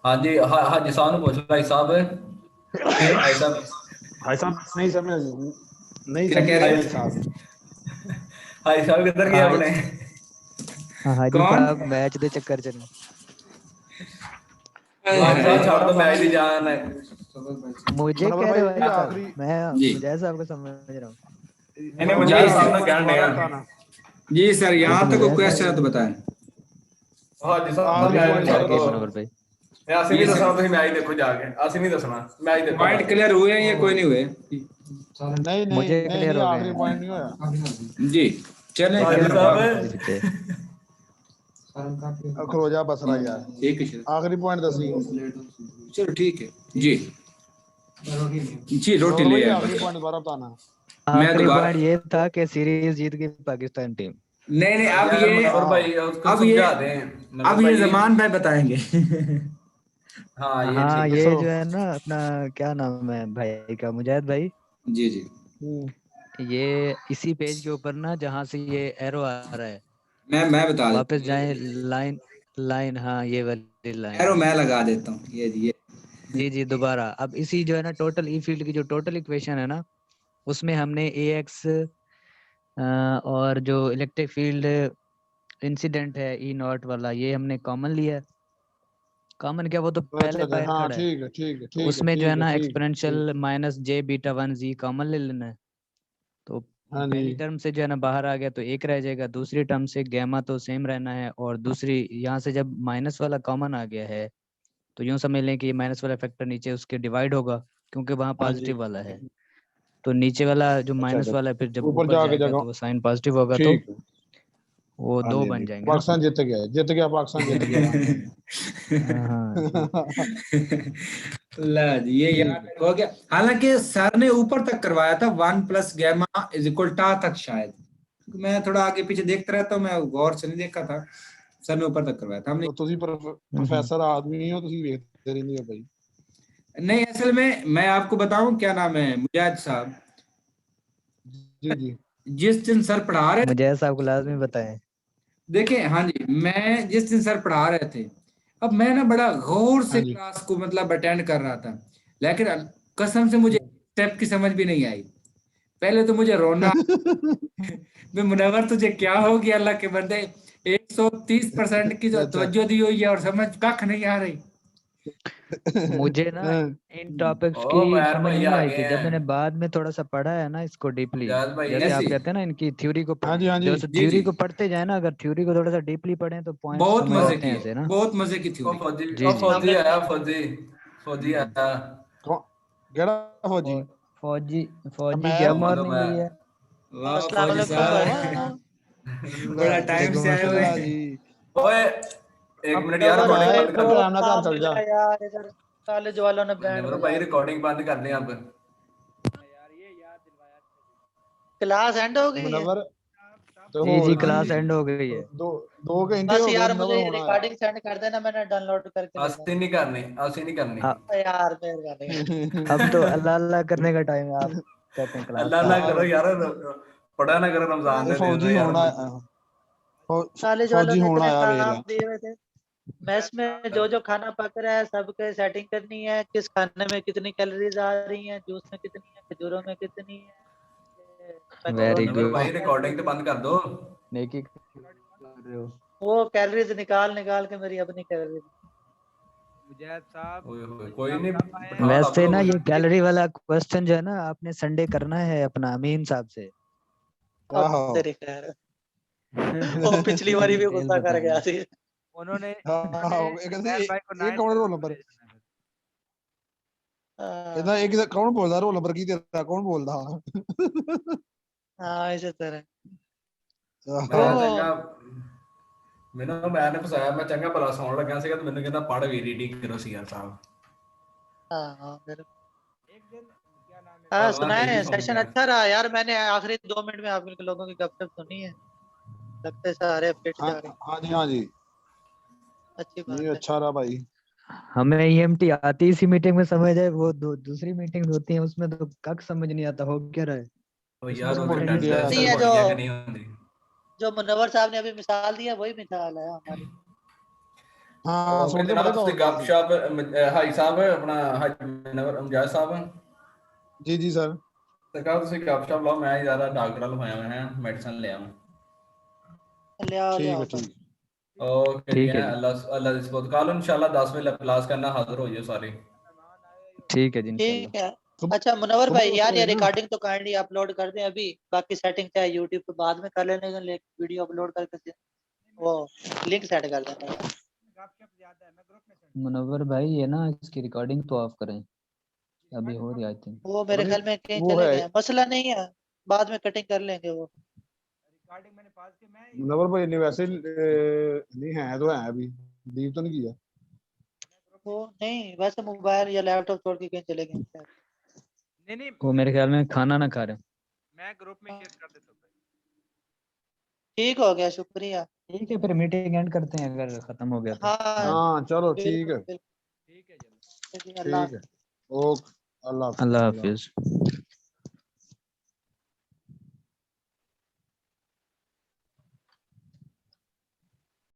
हाँ जी, हाँ जी, साहब पूछ लो भाई साहब। भाई साहब नहीं समझ, नहीं क्या कह रहे समझ हैं? भाई साहब किधर गया अपने? हाजी साहब मैच दे चक्कर च छोड़ दो मैच की जान है। मुझे मनोहर कह रहे हो भाई, भाई साहब, आखिरी- मैं मुजाहिद साहब को समझ रहा हूँ। इन्हें मुझे साहब ने कहना है। जी सर, यहाँ तक कोई क्वेश्चन है तो बताएं। हाँ जी साहब, आखिरी मैच point छोड़ कर दो। मनोहर भाई, मैं असली नहीं दसना, तुम मैच देखो जाके, असली नहीं दसना, मैच देखो। पॉइंट क्लियर हुए हैं या कोई नहीं हुए? नहीं मुझे क्लियर हो गए आखिरी हैं। पॉइंट नहीं होया। जी चलें। हाँ जी फिर साहब, खरोजा बसरा यार, ठीक है सर, आखिरी पॉइंट दसी। चलो ठीक है जी। जी रोटी ले आए। आखिरी पॉइंट दोबारा बताना। मैं आखिरी दोबारा- पॉइंट ये था कि सीरीज जीत गई पाकिस्तान टीम। नहीं नहीं, अब यार ये मनोहर भाई उसको अब ये समझा दें। अब ये जमान भाई बताएंगे। हाँ ये हाँ, ठीक है। ये जो है ना अपना क्या नाम है भाई का, मुजाहिद भाई, जी जी। ये इसी पेज के ऊपर ना जहाँ से ये एरो आ रहा है, मैं बता देता वापस हूँ, जाएं, लाइन, हाँ ये वाली लाइन। एरो मैं लगा देता हूँ, ये जी जी, दोबारा। अब इसी जो है ना टोटल ई फील्ड की जो टोटल इक्वेशन है ना, उसमें हमने ए एक्स और जो इलेक्ट्रिक फील्ड इंसिडेंट है ई नॉट वाला, ये हमने कॉमन लिया है। कॉमन क्या, वो तो अच्छा पहले अच्छा, बाहर हाँ खड़ा है, ठीक है ठीक है तो ठीक है उसमें जो है ठीक है ना ठीक एक्सपोनेंशियल माइनस जे बीटा 1 जी कॉमन ले लेना है। तो हाँ पहली जी टर्म से जो है ना बाहर आ गया तो एक रह जाएगा, दूसरी टर्म से गैमा तो सेम रहना है, और दूसरी यहाँ से जब माइनस वाला कॉमन आ गया है तो यूं समझ लें कि ये माइनस वाला फैक्टर नीचे उसके डिवाइड होगा, क्योंकि वहाँ हाँ जी। पॉजिटिव वाला है। तो नीचे वाला जो अच्छा माइनस अच्छा, वाला है फिर जब ऊपर ऊपर जाके जाएगा जगह तो वो साइन पॉजिटिव होगा, तो ठीक है। वो हाँ दो जी हाँ बन जी, जाएंगे ना। पाकिस्तान जीत गया पाकिस्तान जीत गया। हाँ जी। ला जी, ये ठीक याद है। हो गया। हालांकि सर ने ऊपर तक करवाया था 1 प्लस गैमा इज इक्वल टा तक शायद, मैं थोड़ा आगे पीछे देखता रहता हूँ, मैं गौर से नहीं देखा था। सर ने ऊपर तक करवाया था हमने। तो ਤੁਸੀਂ प्रोफेसर आदमी हो, ਤੁਸੀਂ ਵੇਖਦੇ ਰਹਿੰਦੇ ਹੋ ਭਾਈ। नहीं, असल में मैं आपको बताऊं क्या नाम है, मुजाहिद साहब, जी जी जिस दिन सर पढ़ा रहे थे, मुझे ऐसा आपको लाजमी बताएं। देखें, हाँ जी, मैं जिस दिन सर पढ़ा रहे थे, अब मैं ना बड़ा गौर से हाँ जी क्लास को मतलब अटेंड कर रहा था, लेकिन कसम से मुझे स्टेप की समझ भी नहीं आई। पहले तो मुझे रोना मैं, मुनव्वर तुझे क्या हो गया, अल्लाह के बंदे 130% की जो अच्छा तवज्जो दी हुई है और समझ कख नहीं आ रही। मुझे ना इन टॉपिक्स ओ की मैर समझ भाई नहीं आ आई गए थी, जब हैं। मैंने बाद में थोड़ा सा पढ़ा है ना इसको डीपली, मुजाहिद भाई जैसे आप ऐसी कहते हैं ना इनकी थ्योरी को हाँ जी हाँ जी जैसे जी थ्योरी जी, को पढ़ते जाए ना, अगर थ्योरी को थोड़ा सा डीपली पढ़ें तो पॉइंट्स बहुत समझ मजे आते की हैं है, ऐसे ना। बहुत मजे की ओ थ्योरी। फौजी, जी ओ जी। फौजी आया, फौजी फौजी आया। कौन केड़ा फौजी? फौजी फौजी मैं क्या हूँ। बोलो मॉर्निंग मैं। हुई है। वाह अस्सलाम फौजी वालेकुम साहब, भाई। बड़ा टाइम वालेकुम से आए हुए अस्सलाम। ला हैं। जी। ओए एक मिनट यार, नवर रिकॉर्डिंग भाई बंद कर दो। बहुत टाइम ना घर काम चल जा। मिला यार, इधर कॉलेज वालों ने बैंड नवर बजा भाई दिया। रिकॉर्डिंग बंद कर दें अब। क्लास एंड हो गई है। मनवर तो जी जी, होर की क्लास एंड हो गई है। दो घंटे बस हो गए, यार मुझे मनवर होना आया। रिकॉर्डिंग सेंड कर देना, मैंने डाउनलोड करके लेना अस्सी नहीं करनी, अस्सी नहीं करनी। अ- यार। मेहरबानी। अब तो अल्लाह अल्लाह करने का टाइम है, आप कहते हैं क्लास अल्लाह का। ना करो यार, पढ़ा ना करो रमजान ये दे दिन फौजी यार। होना कॉलेज वालों फौजी ने होना इतने आया वेख काम ला। दिए हुए थे, मेस में जो जो खाना पक रहा है सबके सेटिंग करनी है, किस खाने में कितनी कैलोरीज आ रही हैं, जूस में कितनी है, खजूरों में कितनी है, वेरी मैक्रोनी नवर कितनी भाई गुड, कैलोरीज रिकॉर्डिंग तो है। बंद कर दो। नेकी कर रहे हो। वो कैलोरीज निकाल निकाल के मेरी अपनी कैलोरीज। मुजाहिद साहब, ओए होए, भाई कोई साहब नहीं, कब आए हैं? बिठा लब वैसे लो ना कोई। ये कैलोरी वाला क्वेश्चन जो है ना आपने संडे करना है अपना अमीन साहब से। अब आहो तेरी खैर। वो पिछली पूरी बारी भी डिटेल गुस्सा कर गया बताएंगे। थी। उन्होंने आहो एक उमैर भाई को एक 9 कौन पर रोल नंबर भेजना है। ਇਹਦਾ ਇੱਕ ਕੌਣ ਬੋਲਦਾ ਰੋਲ ਨੰਬਰ ਕੀ ਤੇਰਾ ਕੌਣ ਬੋਲਦਾ? हाँ इसी तरह। मैं वो चंगा, मैंने मैं ने फसाया, मैं चंगा भला सौन लगा ਸੀਗਾ ਤੇ ਮੈਨੂੰ ਕਹਿੰਦਾ ਪੜ ਵੀ ਰੀਡਿੰਗ ਕਰੋ ਸੀਆਰ ਸਾਹਿਬ। हाँ हाँ मेरे। एक दिन क्या नाम है, हाँ और मैं सुनाए, डेली सौन सेशन गया। अच्छा रहा यार, मैंने आखिरी 2 मिनट में आप लोगों की गपशप सुनी है, लगते सारे फिट हाँ जा रहे हैं। हाँ जी हाँ जी, अच्छी नहीं बात है। अच्छा रहा भाई। हमें ईएमटी आती इसी मीटिंग में समझ है, वो दूसरी मीटिंग होती है उसमें तो कख समझ नहीं आता हो क्या रहा है। तो इसमें यार तो वो पढ़ नहीं गया अटेंडेंस नहीं है रिकॉर्डिंग है कि नहीं होती। जो मुनव्वर साहब ने अभी मिसाल दिया वही मिसाल है हमारी। हाँ ओके सुन के जनाब, पता ਤੁਸੀਂ कौन गया सी। गपशप ਹਾਈ ਸਾਹਿਬ ਆਪਣਾ ਮੁਜਾਹਿਦ ਸਾਹਿਬ जी जी सर। ਸਰਕਾਰ ਤੁਸੀਂ ਗਪਸ਼ਪ ਲਾਓ, ਮੈਂ ਜ਼ਿਆਦਾ ਡਾਕਟਰ ਲਵਾਇਆ ਮੈਂ ਹੈ ਮੈਡੀਸਨ ਲਿਆ ਮੈਂ। ले आओ ले ठीक आओ है सब। ठीक। ओके जी ठीक है हैं, जी, अल्लाह अल्लाह ਦੀ ਸਪੋਰਟ। ਕੱਲ इंशाल्लाह 10 ਵਜੇ क्लास करना, हाजिर हो जाओ सारे। ठीक है जी ठीक इंशाल्लाह। है। सुबह अच्छा मुनव्वर सुबह भाई 10 यार, ये बजे ना। रिकॉर्डिंग तो काइंडली अपलोड कर दें अभी, बाकी सेटिंग चाहे यूट्यूब पे बाद में कर लेने का, लेकिन वीडियो अपलोड करके वो लिंक सेट कर देना यार। गपशप ज्यादा है, मैं ग्रुप में सेंड मुनव्वर भाई ये ना इसकी रिकॉर्डिंग तो ऑफ करें, अभी हो रही आई थिंक। वो पता मेरे नहीं ख्याल में कहीं वो चले है गए हैं, मसला नहीं है, बाद में कटिंग कर लेंगे वो। रिकॉर्डिंग मैंने पास की, मैं नवर भाई ने वैसे नहीं है तो है अभी, लीव तो नहीं किया। वो नहीं, वैसे मोबाइल या लैपटॉप छोड़ के कहीं चले गए हैं शायद। नहीं नहीं, वो मेरे ख्याल में खाना ना खा रहे। मैं ग्रुप में शेयर कर देता हूँ भाई। ठीक हो गया, शुक्रिया। ठीक है फिर मीटिंग एंड करते हैं अगर खत्म हो गया तो। हाँ हाँ चलो ठीक बिल्कुल है बिल्कुल। ठीक है चलो। अल्लाह ठीक है। ओके, अल्लाह हाफिज़, अल्लाह अल्लाह हाफिज़। हाफिज।